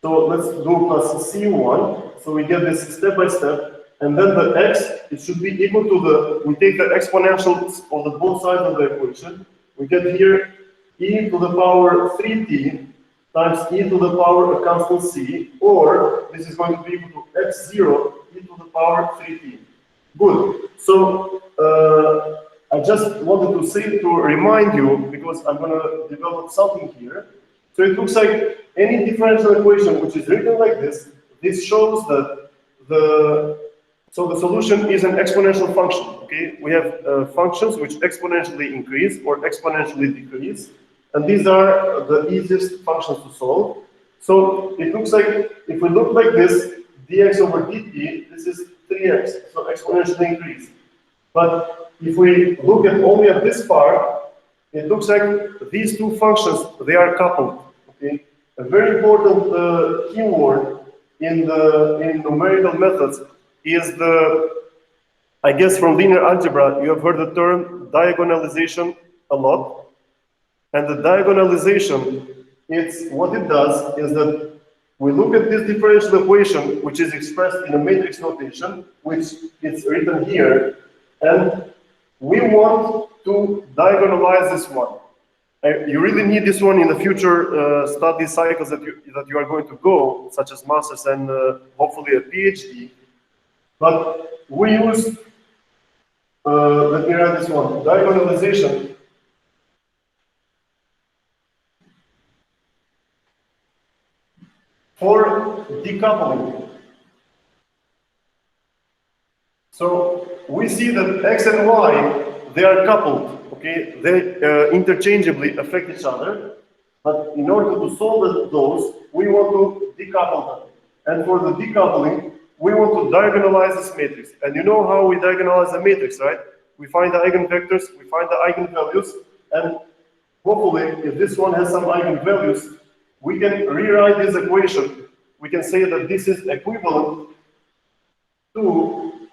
So let's do plus c1, so we get this step by step. And then the x, it should be equal to we take the exponentials of the both sides of the equation. We get here e to the power 3t times e to the power a constant c, or this is going to be equal to x0 e to the power 3t. Good. So I just wanted to say, to remind you, because I'm going to develop something here. So it looks like any differential equation which is written like this shows that so the solution is an exponential function, okay? We have functions which exponentially increase or exponentially decrease, and these are the easiest functions to solve. So it looks like, if we look like this, dx over dt, this is 3x, so exponentially increase. But if we look only at this part, it looks like these two functions, they are coupled, okay? A very important keyword in numerical methods is I guess from linear algebra, you have heard the term diagonalization a lot. And the diagonalization, what it does is that we look at this differential equation, which is expressed in a matrix notation, which is written here, and we want to diagonalize this one. You really need this one in the future study cycles that you are going to go, such as masters and hopefully a PhD. But we use, let me write this one, diagonalization for decoupling. So we see that x and y, they are coupled, okay? They interchangeably affect each other, but in order to solve those, we want to decouple them. And for the decoupling, we want to diagonalize this matrix. And you know how we diagonalize the matrix, right? We find the eigenvectors, we find the eigenvalues, and hopefully, if this one has some eigenvalues, we can rewrite this equation. We can say that this is equivalent to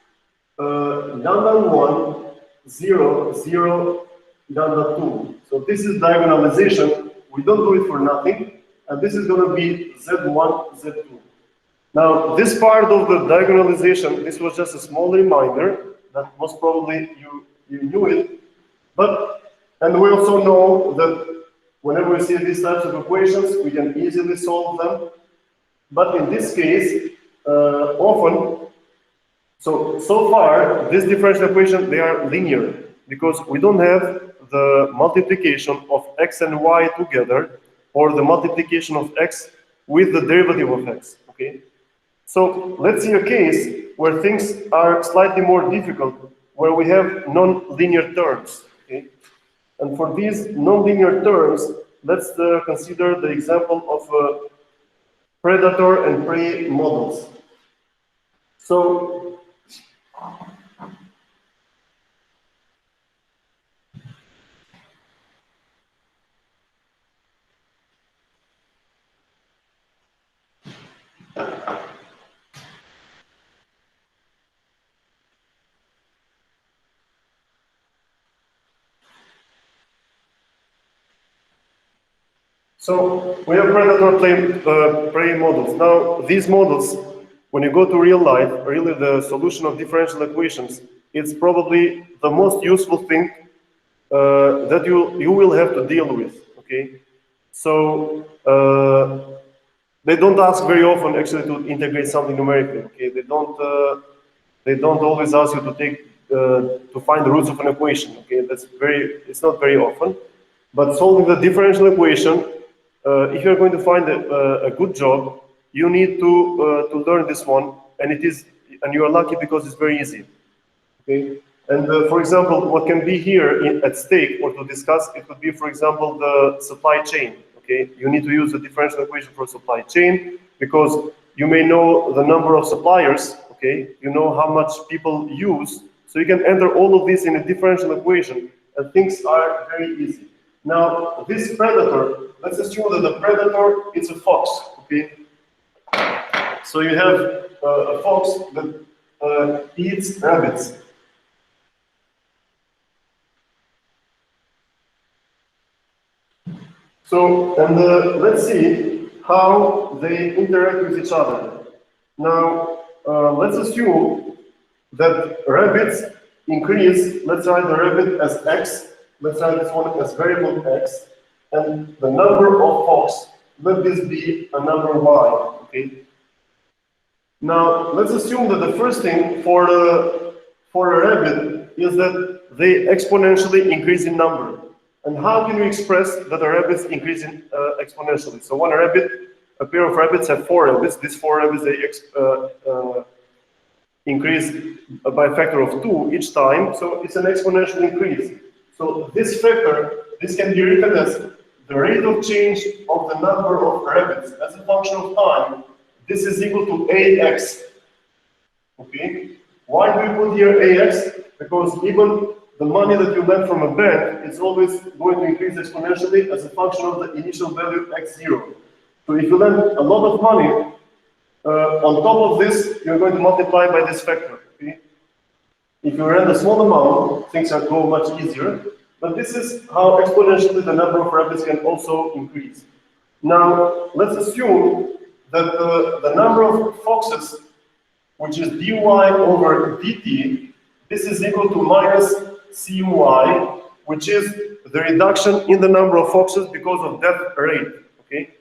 lambda 1, 0, 0, lambda 2. So this is diagonalization. We don't do it for nothing. And this is going to be Z1, Z2. Now, this part of the diagonalization, this was just a small reminder that most probably you knew it. And we also know that whenever we see these types of equations, we can easily solve them. But in this case, often, so far, this differential equation, they are linear because we don't have the multiplication of x and y together or the multiplication of x with the derivative of x, okay? So let's see a case where things are slightly more difficult, where we have non-linear terms, okay? And for these non-linear terms, let's consider the example of predator and prey models. So we have predator prey models. Now, these models, when you go to real life, really the solution of differential equations, it's probably the most useful thing that you will have to deal with, okay? So they don't ask very often actually to integrate something numerically. Okay, they don't always ask you to take to find the roots of an equation. Okay, it's not very often. But solving the differential equation, if you're going to find a good job, you need to learn this one, and you are lucky because it's very easy. Okay, and for example, what can be here at stake or to discuss, it could be, for example, the supply chain. Okay, you need to use the differential equation for supply chain because you may know the number of suppliers. Okay, you know how much people use, so you can enter all of this in a differential equation, and things are very easy. Now, this predator, let's assume that the predator is a fox. Okay, so you have a fox that eats rabbits. So, and let's see how they interact with each other. Now, let's assume that rabbits increase, let's write the rabbit as x, let's write this one as variable x, and the number of fox, let this be a number y, okay? Now, let's assume that the first thing for a rabbit is that they exponentially increase in number. And how can we express that the rabbits increase in, exponentially? So a pair of rabbits have 4 rabbits. These 4 rabbits, they increase by a factor of 2 each time. So it's an exponential increase. So this factor, this can be written as the rate of change of the number of rabbits as a function of time. This is equal to ax. Okay? Why do we put here ax? Because even the money that you lend from a bank is always going to increase exponentially as a function of the initial value x0. So if you lend a lot of money, on top of this, you're going to multiply by this factor. Okay? If you lend a small amount, things are go much easier. But this is how exponentially the number of rabbits can also increase. Now, let's assume that the number of foxes, which is dy over dt, this is equal to minus cy, which is the reduction in the number of foxes because of death rate. Okay,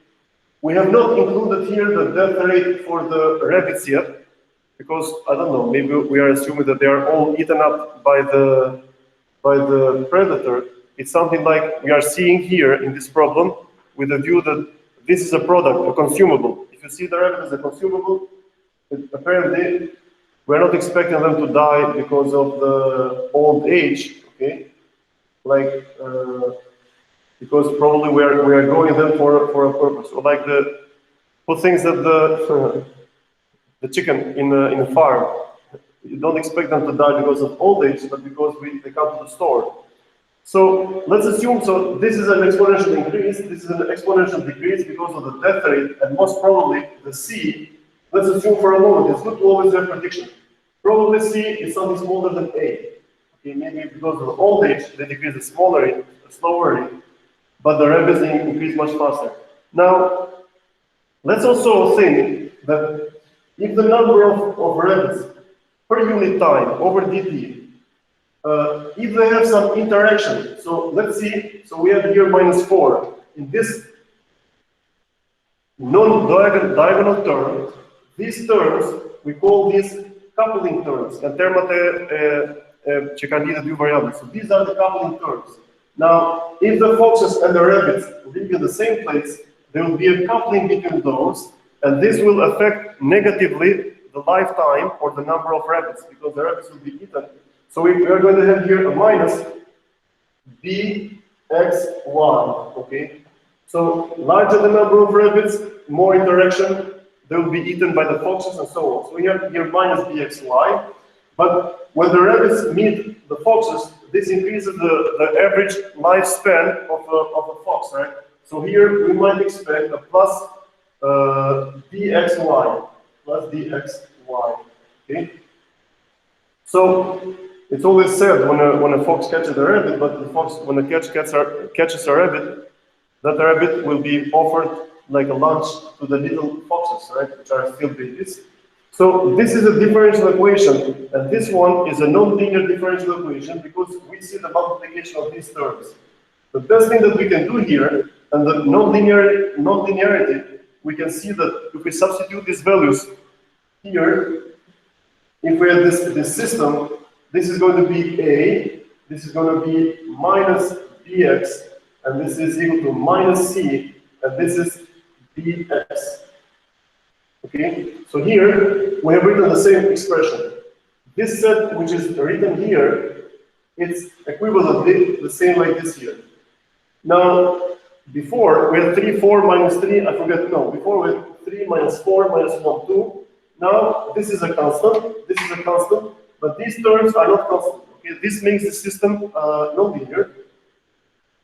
we have not included here the death rate for the rabbits yet, because I don't know. Maybe we are assuming that they are all eaten up by the predator. It's something like we are seeing here in this problem, with the view that this is a product, a consumable. If you see the rabbit as a consumable, apparently we're not expecting them to die because of the old age, okay? Like, because probably we are growing them for a purpose. Or like put things that the chicken in a farm. You don't expect them to die because of old age, but because they come to the store. So let's assume, so this is an exponential increase, this is an exponential decrease because of the death rate, and most probably the C. Let's assume for a moment, it's good to always have prediction. Probably C is something smaller than A. Okay, maybe because of the old age, they decrease a slower rate, but the rabbits increase much faster. Now, let's also think that if the number of rabbits per unit time over dt, if they have some interaction, so let's see, so we have here -4. In this non-diagonal term, these terms, we call these coupling terms, and ce candidă de variable. So these are the coupling terms. Now, if the foxes and the rabbits live in the same place, there will be a coupling between those, and this will affect negatively the lifetime or the number of rabbits, because the rabbits will be eaten. So we are going to have here a minus bxy, okay? So larger the number of rabbits, more interaction, they will be eaten by the foxes and so on. So we have here minus bxy, but when the rabbits meet the foxes, this increases the average lifespan of a fox, right? So here we might expect a plus dxy, okay? So it's always said when a fox catches a rabbit, but when a catches a rabbit, that rabbit will be offered like a lunch to the little foxes, right, which are still babies. So this is a differential equation, and this one is a non-linear differential equation because we see the multiplication of these terms. The best thing that we can do here And the nonlinearity, we can see that if we substitute these values here, if we have this system, this is going to be A, this is going to be minus bx, and this is equal to minus c, and this is bx. Okay, so here we have written the same expression. This set, which is written here, it's equivalently the same like this here. Now, before we had 3, 4 minus 3, I forget, no, before we had 3 minus 4 minus 1, 2. Now, this is a constant, this is a constant, but these terms are not constant. Okay, this makes the system non-linear,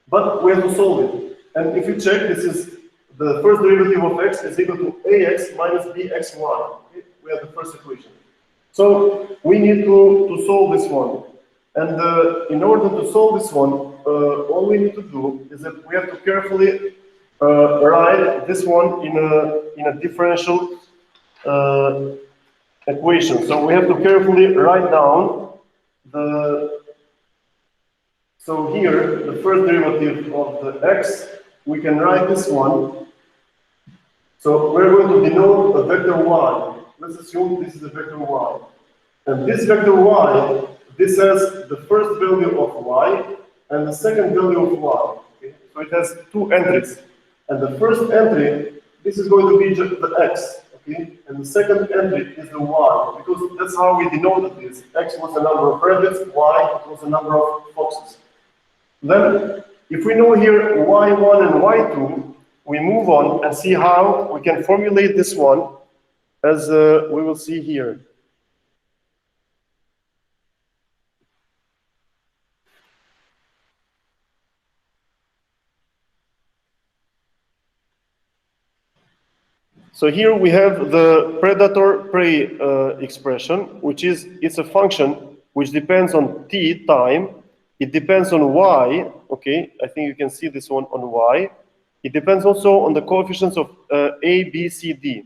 but we have to solve it. And if you check, this is the first derivative of x is equal to ax minus bxy. Okay? We have the first equation. So we need to solve this one. And in order to solve this one, all we need to do is that we have to carefully write this one in a differential equation. So we have to carefully write down so here, the first derivative of the x, we can write this one. So we're going to denote a vector y. Let's assume this is a vector y. And this vector y, this has the first value of y and the second value of y. Okay? So it has two entries. And the first entry, this is going to be just the x. Okay? And the second entry is the y, because that's how we denoted this. X was the number of rabbits, y was the number of foxes. Then, if we know here y1 and y2, we move on and see how we can formulate this one, as we will see here. So here we have the predator-prey expression, which is, it's a function which depends on t, time. It depends on y, okay, I think you can see this one on y. It depends also on the coefficients of a, b, c, d,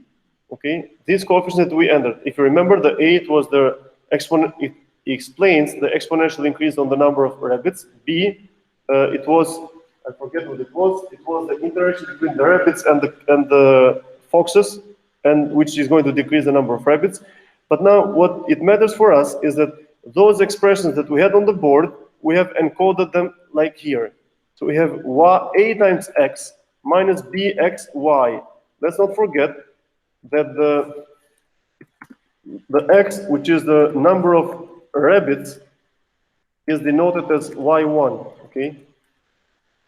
okay. This coefficient that we entered, if you remember, the a, it was the exponent, it explains the exponential increase on the number of rabbits. B, it was, I forget what it was the interaction between the rabbits and the foxes, and which is going to decrease the number of rabbits. But now what it matters for us is that those expressions that we had on the board, we have encoded them like here. So we have a times x minus bxy. Let's not forget that the x, which is the number of rabbits, is denoted as y1, okay?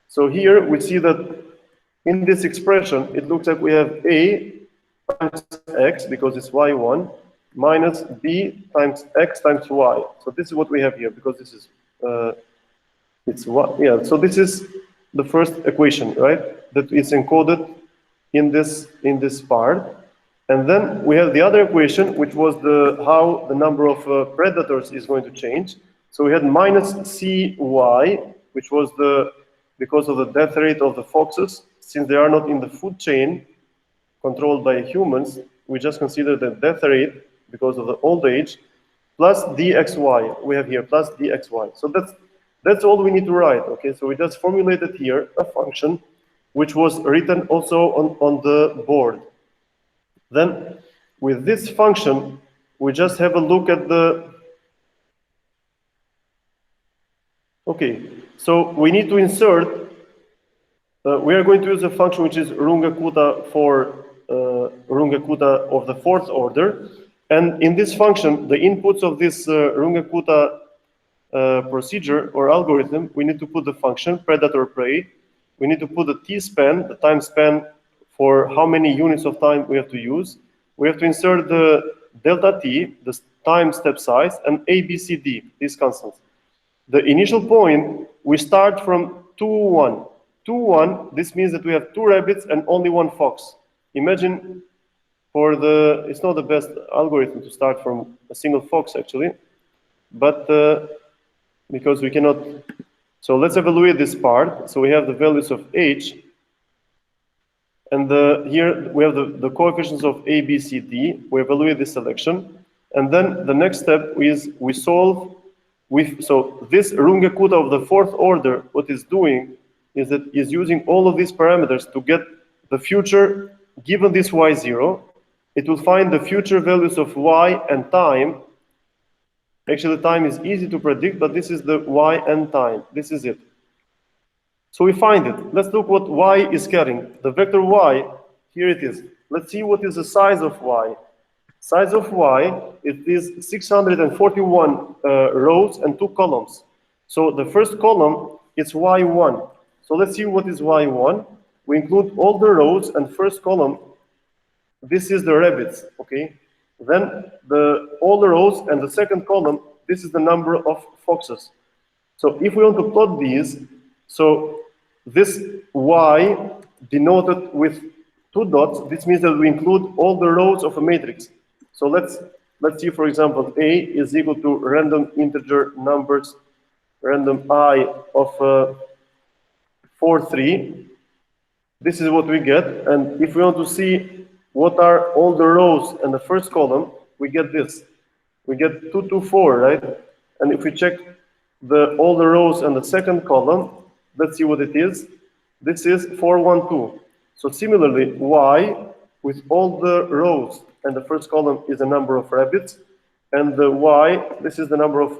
So here we see that in this expression, it looks like we have a times x, because it's y1, minus b times x times y. So this is what we have here, because this is it's what, yeah, so this is the first equation, right? That is encoded in this part. And then we have the other equation, which was how the number of predators is going to change. So we had minus cy, which was because of the death rate of the foxes. Since they are not in the food chain controlled by humans, we just consider the death rate because of the old age, plus dxy. We have here plus dxy. So that's all we need to write, okay? So we just formulated here a function which was written also on the board. Then with this function, we just have a look at okay, so we need to insert, we are going to use a function which is Runge-Kutta for Runge-Kutta of the fourth order. And in this function, the inputs of this Runge-Kutta procedure or algorithm, we need to put the function predator-prey. We need to put the t-span, the time span for how many units of time we have to use. We have to insert the delta t, the time step size, and a, b, c, d, these constants. The initial point, we start from 2, 1. 2, 1, this means that we have 2 rabbits and only 1 fox. Imagine it's not the best algorithm to start from a single fox actually, but because we cannot, so let's evaluate this part. So we have the values of h, and here we have the coefficients of a, b, c, d. We evaluate this selection, and then the next step is we solve with, so this Runge-Kutta of the fourth order, what it's doing is that is using all of these parameters to get the future, given this y0, it will find the future values of y and time. Actually, time is easy to predict, but this is the y and time. This is it. So we find it. Let's look what y is carrying. The vector y, here it is. Let's see what is the size of y. Size of y, it is 641 rows and 2 columns. So the first column is y1. So let's see what is y1. We include all the rows and first column. This is the rabbits, okay? Then all the rows and the second column, this is the number of foxes. So if we want to plot these, so this y denoted with 2 dots, this means that we include all the rows of a matrix. So let's see, for example, A is equal to random integer numbers, random I of 4, 3. This is what we get. And if we want to see what are all the rows in the first column, we get this. We get 2, 2, 4, right? And if we check all the rows in the second column, let's see what it is. This is 4, 1, 2. So similarly, y with all the rows and the first column is the number of rabbits, and the y, this is the number of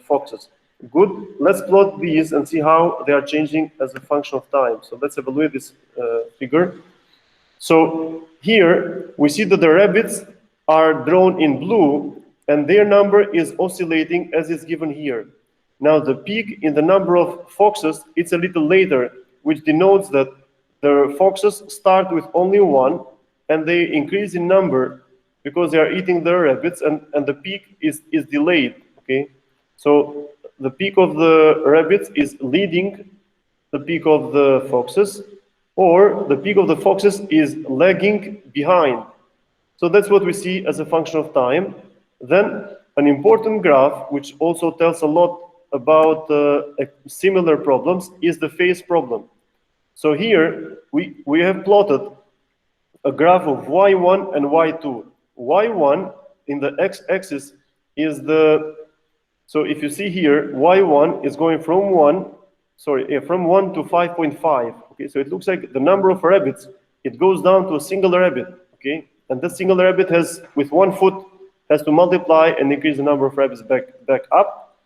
foxes. Good. Let's plot these and see how they are changing as a function of time. So let's evaluate this figure. So here we see that the rabbits are drawn in blue, and their number is oscillating as is given here. Now the peak in the number of foxes, it's a little later, which denotes that the foxes start with only 1, and they increase in number because they are eating the rabbits, and the peak is delayed, okay? So the peak of the rabbits is leading the peak of the foxes, or the peak of the foxes is lagging behind. So that's what we see as a function of time. Then an important graph, which also tells a lot about similar problems, is the phase problem. So here we have plotted a graph of y1 and y2. y1 in the x-axis is so if you see here, y1 is going from 1 to 5.5. Okay, so it looks like the number of rabbits, it goes down to a single rabbit. Okay, and that single rabbit has, with 1 foot, has to multiply and increase the number of rabbits back up.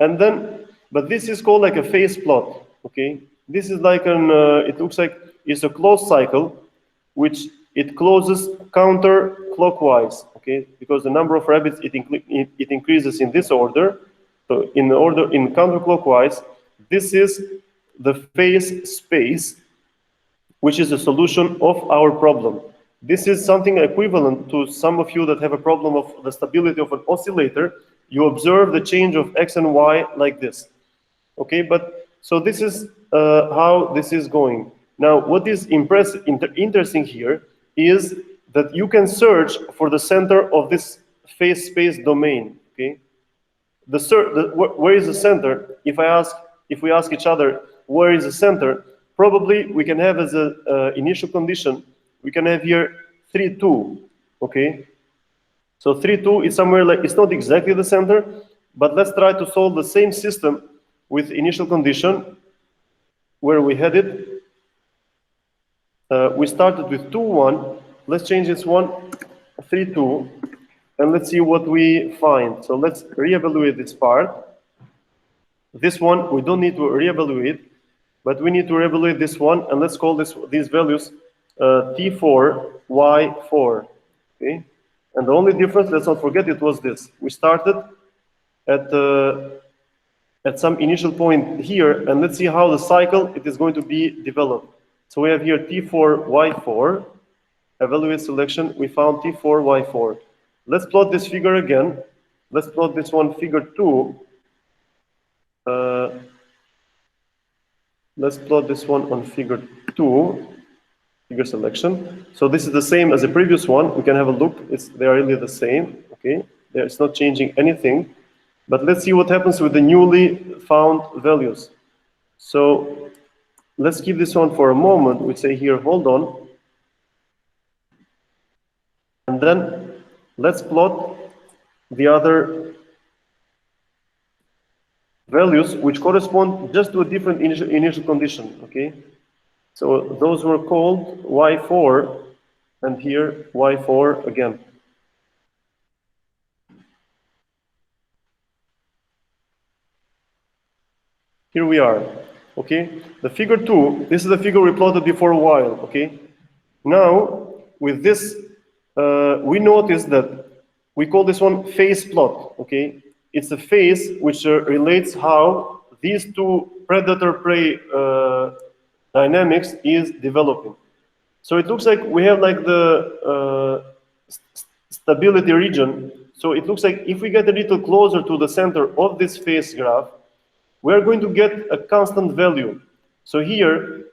And then, but this is called like a phase plot. Okay, this is like it looks like it's a closed cycle, which it closes counterclockwise, okay? Because the number of rabbits, it increases in this order. So in counterclockwise, this is the phase space, which is the solution of our problem. This is something equivalent to some of you that have a problem of the stability of an oscillator. You observe the change of x and y like this, okay? But so this is how this is going. Now, what is interesting here is that you can search for the center of this phase space domain. Okay, where is the center? If we ask each other where is the center, probably we can have as a initial condition, we can have here 3, 2. Okay, so 3, 2 is somewhere like, it's not exactly the center, but let's try to solve the same system with initial condition where we had it. We started with 2, 1. Let's change this one, 3, 2, and let's see what we find. So let's reevaluate this part. This one, we don't need to reevaluate, but we need to reevaluate this one, and let's call these values T4, Y4. Okay? And the only difference, let's not forget, it was this. We started at some initial point here, and let's see how the cycle it is going to be developed. So we have here T4, Y4, evaluate selection, we found T4, Y4. Let's plot this figure again. Let's plot this one, figure 2. Let's plot this one on figure 2, figure selection. So this is the same as the previous one. We can have a look. They are really the same, okay? It's not changing anything. But let's see what happens with the newly found values. So let's keep this one for a moment. We say here, hold on. And then let's plot the other values which correspond just to a different initial condition, okay? So those were called y4, and here y4 again. Here we are, okay? The figure 2, this is the figure we plotted before a while, okay? Now, with this, we notice that we call this one phase plot, okay? It's a phase which relates how these two predator-prey dynamics is developing. So it looks like we have like the stability region. So it looks like if we get a little closer to the center of this phase graph, we're going to get a constant value. So here,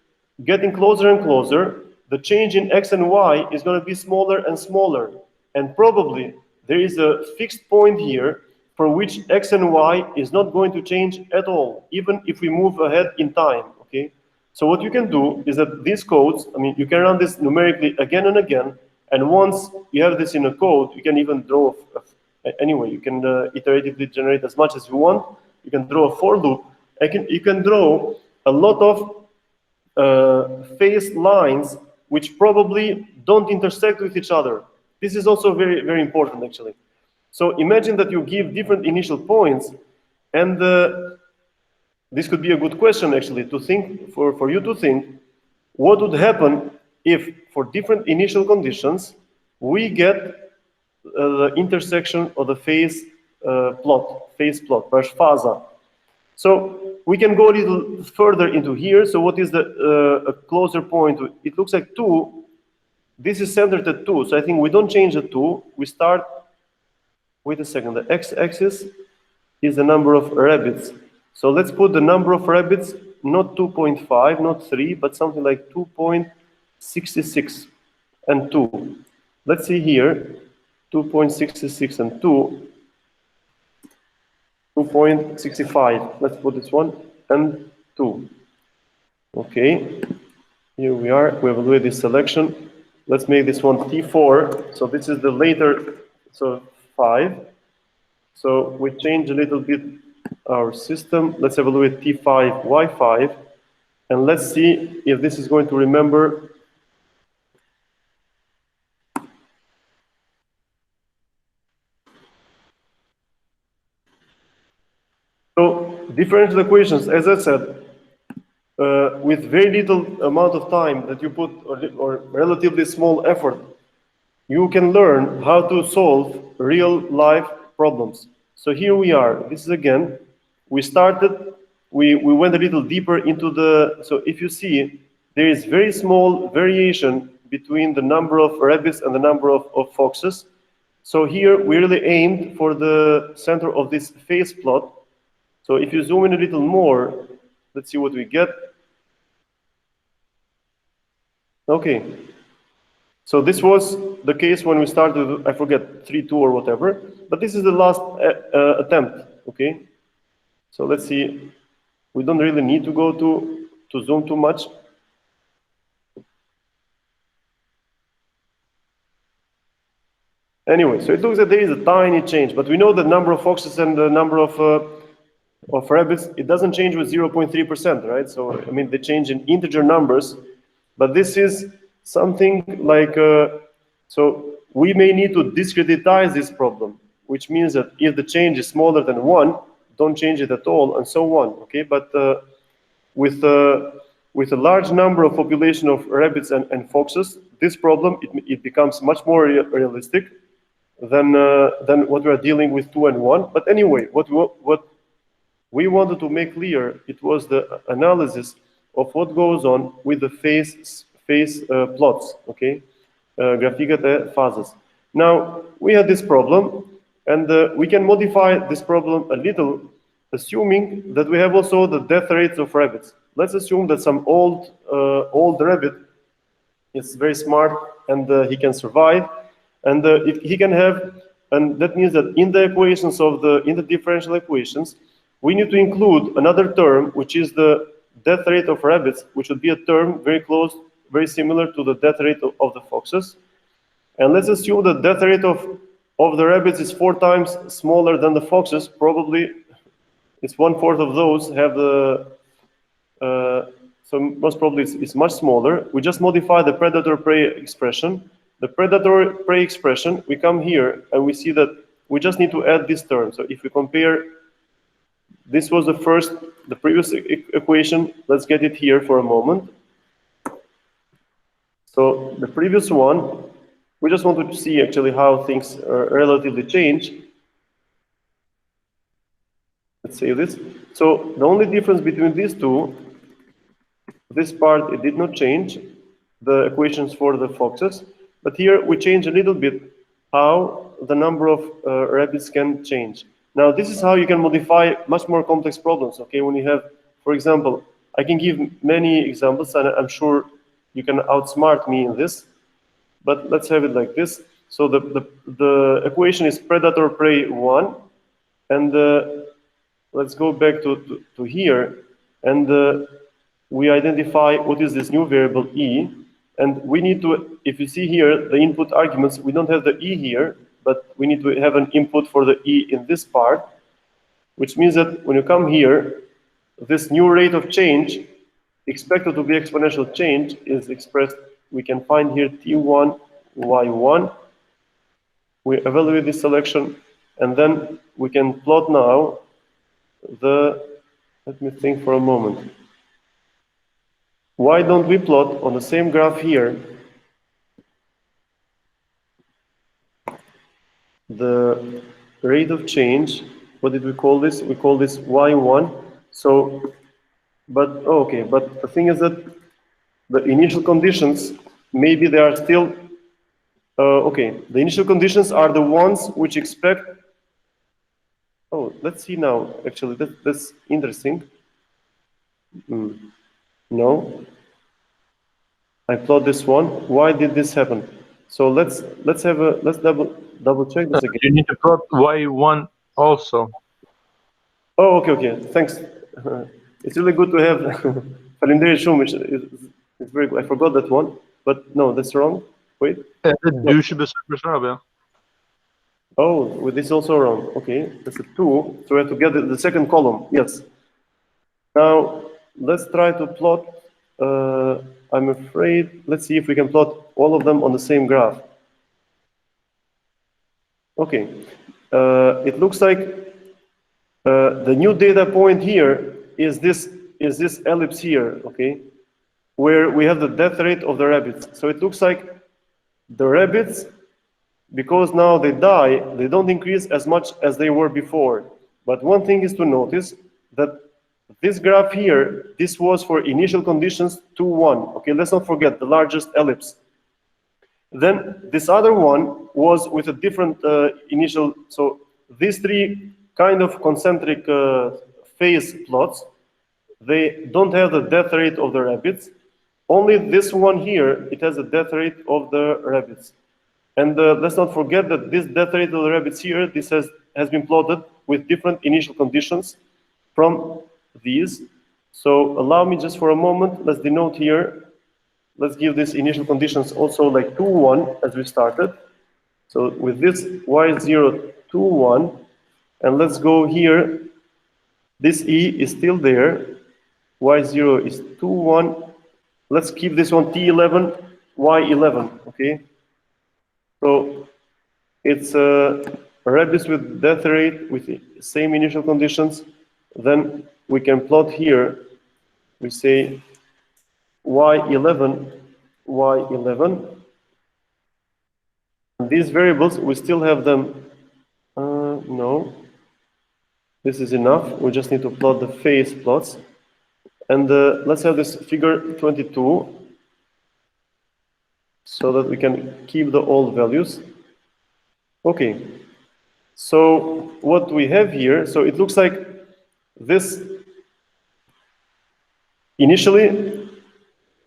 getting closer and closer, the change in x and y is going to be smaller and smaller. And probably there is a fixed point here for which x and y is not going to change at all, even if we move ahead in time, okay? So what you can do is that these codes, I mean, you can run this numerically again and again, and once you have this in a code, you can even draw, anyway, you can iteratively generate as much as you want. You can draw a for loop. You can draw a lot of phase lines which probably don't intersect with each other. This is also very, very important, actually. So imagine that you give different initial points, and this could be a good question, actually, to think, for you to think, what would happen if, for different initial conditions, we get the intersection of the phase plot, phase-phasa. So we can go a little further into here. So what is the a closer point? It looks like 2. This is centered at 2. So I think we don't change the 2. We start, wait a second, the x-axis is the number of rabbits. So let's put the number of rabbits, not 2.5, not 3, but something like 2.66 and 2. Let's see here, 2.66 and 2. 2.65, let's put this one, and 2. Okay, here we are, we evaluate this selection. Let's make this one T4, so this is the later, so 5. So we change a little bit our system. Let's evaluate T5, Y5, and let's see if this is going to remember. So differential equations, as I said, with very little amount of time that you put, or relatively small effort, you can learn how to solve real life problems. So here we are. This is again, we started, we went a little deeper into the, so if you see, there is very small variation between the number of rabbits and the number of foxes. So here we really aimed for the center of this phase plot. So if you zoom in a little more, let's see what we get. Okay. So this was the case when we started, I forget, 3.2 or whatever, but this is the last attempt, okay? So let's see, we don't really need to go to zoom too much. Anyway, so it looks like there is a tiny change, but we know the number of foxes and the number of rabbits, it doesn't change with 0.3%, right? So, I mean, they change in integer numbers, but this is something like, so we may need to discretize this problem, which means that if the change is smaller than 1, don't change it at all, and so on, okay? But with a large number of population of rabbits and foxes, this problem, it becomes much more realistic than what we are dealing with 2 and 1. But anyway, what we wanted to make clear, it was the analysis of what goes on with the phase plots, okay? Γραφήκατε phases. Now, we had this problem, and we can modify this problem a little, assuming that we have also the death rates of rabbits. Let's assume that some old rabbit is very smart and he can survive, and he can have, and that means that in the equations in the differential equations, we need to include another term, which is the death rate of rabbits, which would be a term very close, very similar to the death rate of the foxes. And let's assume the death rate of the rabbits is 4 times smaller than the foxes, probably it's 1/4 of those have the, so most probably it's much smaller. We just modify the predator-prey expression. The predator-prey expression, we come here and we see that we just need to add this term. So if we compare, this was the previous equation. Let's get it here for a moment. So the previous one, we just wanted to see actually how things relatively change. Let's say this. So the only difference between these two, this part, it did not change, the equations for the foxes, but here we change a little bit how the number of rabbits can change. Now this is how you can modify much more complex problems, okay? When you have, for example, I can give many examples and I'm sure you can outsmart me in this, but let's have it like this. So the equation is predator-prey 1, and let's go back to here, and we identify what is this new variable e, and we need to, if you see here, the input arguments, we don't have the e here, but we need to have an input for the e in this part, which means that when you come here, this new rate of change, expected to be exponential change, is expressed, we can find here t1, y1, we evaluate this selection, and then we can plot now let me think for a moment. Why don't we plot on the same graph here the rate of change? What did we call this? We call this y1. So, but okay, but the thing is that the initial conditions, maybe they are still, okay, the initial conditions are the ones which expect, oh, let's see now, actually, that's interesting. No, I plot this one. Why did this happen? So let's double check this again. You need to plot y1 also. Oh, okay. Thanks. It's really good to have Falinderi Shum, which is very good. I forgot that one, but no, that's wrong. Wait. Du should be super. Oh, with this also wrong. Okay, that's a 2. So we have to get the second column. Yes. Now let's try to plot. I'm afraid. Let's see if we can plot all of them on the same graph. Okay. It looks like the new data point here is this ellipse here. Okay, where we have the death rate of the rabbits. So it looks like the rabbits, because now they die, they don't increase as much as they were before. But one thing is to notice that this graph here, this was for initial conditions 2, 1. Okay, let's not forget the largest ellipse. Then this other one was with a different initial, so these three kind of concentric phase plots, they don't have the death rate of the rabbits. Only this one here, it has a death rate of the rabbits. And let's not forget that this death rate of the rabbits here, this has been plotted with different initial conditions from these. So allow me just for a moment, let's denote here, let's give these initial conditions also like 2, 1 as we started. So with this y0, 2, 1, and let's go here, this e is still there, y0 is 2, 1, let's keep this one t11, y11, okay? So it's rabbits with death rate with the same initial conditions. Then we can plot here, we say y11, y11. And these variables, we still have them, no, this is enough. We just need to plot the phase plots. And let's have this figure 22 so that we can keep the old values. Okay, so what we have here, so it looks like this initially,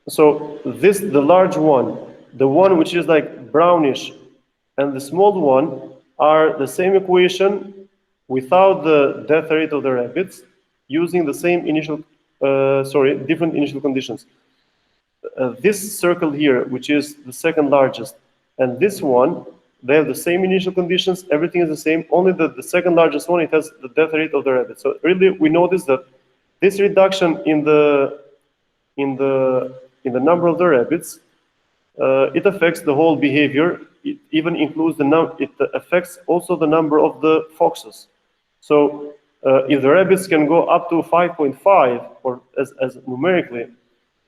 so this, the large one, the one which is like brownish, and the small one are the same equation without the death rate of the rabbits, using the same initial, different initial conditions. This circle here, which is the second largest, and this one, They have the same initial conditions, everything is the same, only the second largest one, it has the death rate of the rabbit. So really, we notice that this reduction in the number of the rabbits, it affects the whole behavior. It even includes it affects also the number of the foxes. So if the rabbits can go up to 5.5, or as numerically,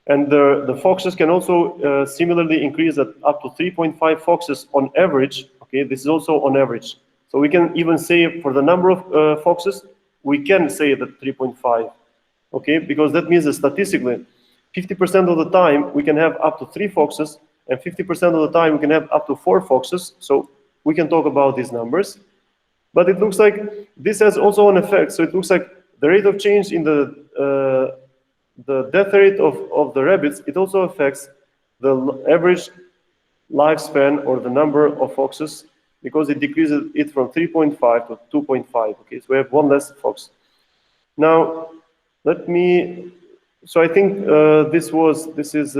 and the foxes can also similarly increase at up to 3.5 foxes on average. Okay, this is also on average. So we can even say for the number of foxes, we can say that 3.5. Okay, because that means that statistically, 50% of the time we can have up to 3 foxes, and 50% of the time we can have up to 4 foxes. So we can talk about these numbers. But it looks like this has also an effect. So it looks like the rate of change in the death rate of the rabbits, it also affects the average lifespan or the number of foxes, because it decreases it from 3.5 to 2.5. Okay, so we have 1 less fox. Now, let me. So I think this is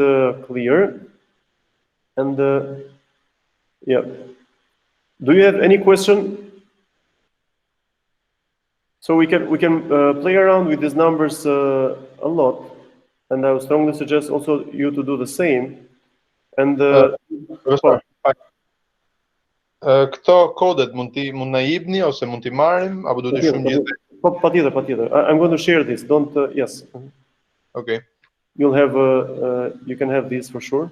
clear. And yeah, do you have any question? So we can play around with these numbers a lot, and I would strongly suggest also you to do the same. And Profesor, këto kodet mund na jepni ose mund t'i marrim apo duhet të shumë gjithë? Patjetër. I'm going to share this. Don't yes. Okay. You'll have you can have these for sure.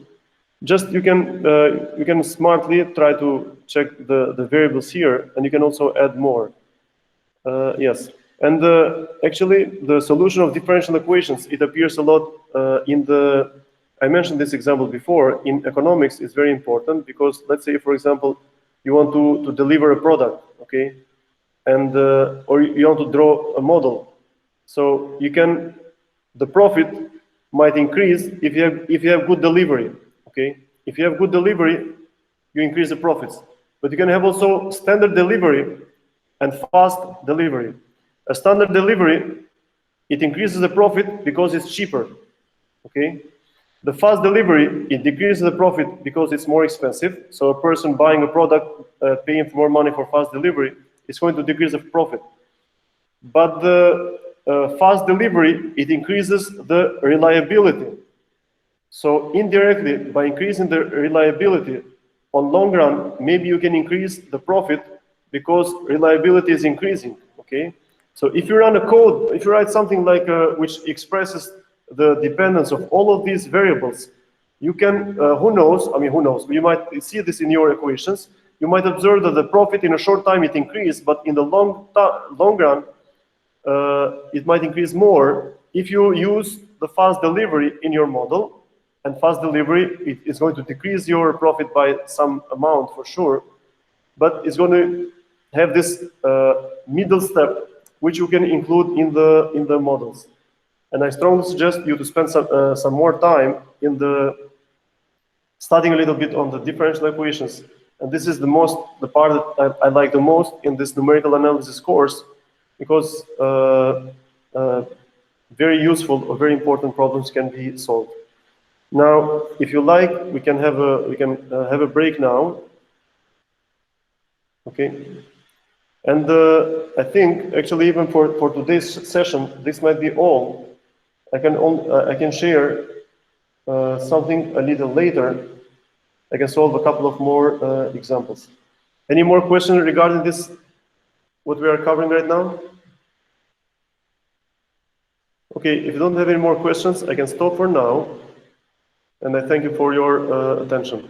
Just you can smartly try to check the variables here, and you can also add more. Yes, and actually the solution of differential equations, it appears a lot in the. I mentioned this example before. In economics, it's very important because let's say, for example, you want to deliver a product, okay, and or you want to draw a model. So the profit might increase if you have good delivery, okay. If you have good delivery, you increase the profits. But you can have also standard delivery and fast delivery. A standard delivery, it increases the profit because it's cheaper, okay? The fast delivery, it decreases the profit because it's more expensive. So a person buying a product, paying more money for fast delivery, is going to decrease the profit. But the fast delivery, it increases the reliability. So indirectly, by increasing the reliability, on long run, maybe you can increase the profit because reliability is increasing, okay? So if you run a code, if you write something like which expresses the dependence of all of these variables, you can, who knows, you might see this in your equations, you might observe that the profit in a short time it increased, but in the long run, it might increase more if you use the fast delivery in your model. And fast delivery, it is going to decrease your profit by some amount for sure, but it's going to have this middle step, which you can include in the models. And I strongly suggest you to spend some more time in studying a little bit on the differential equations. And this is the part that I like the most in this numerical analysis course, because very useful or very important problems can be solved. Now, if you like, we can have a break now. Okay. And I think actually even for today's session, this might be all. I can share something a little later. I can solve a couple of more examples. Any more questions regarding this, what we are covering right now? Okay, if you don't have any more questions, I can stop for now. And I thank you for your attention.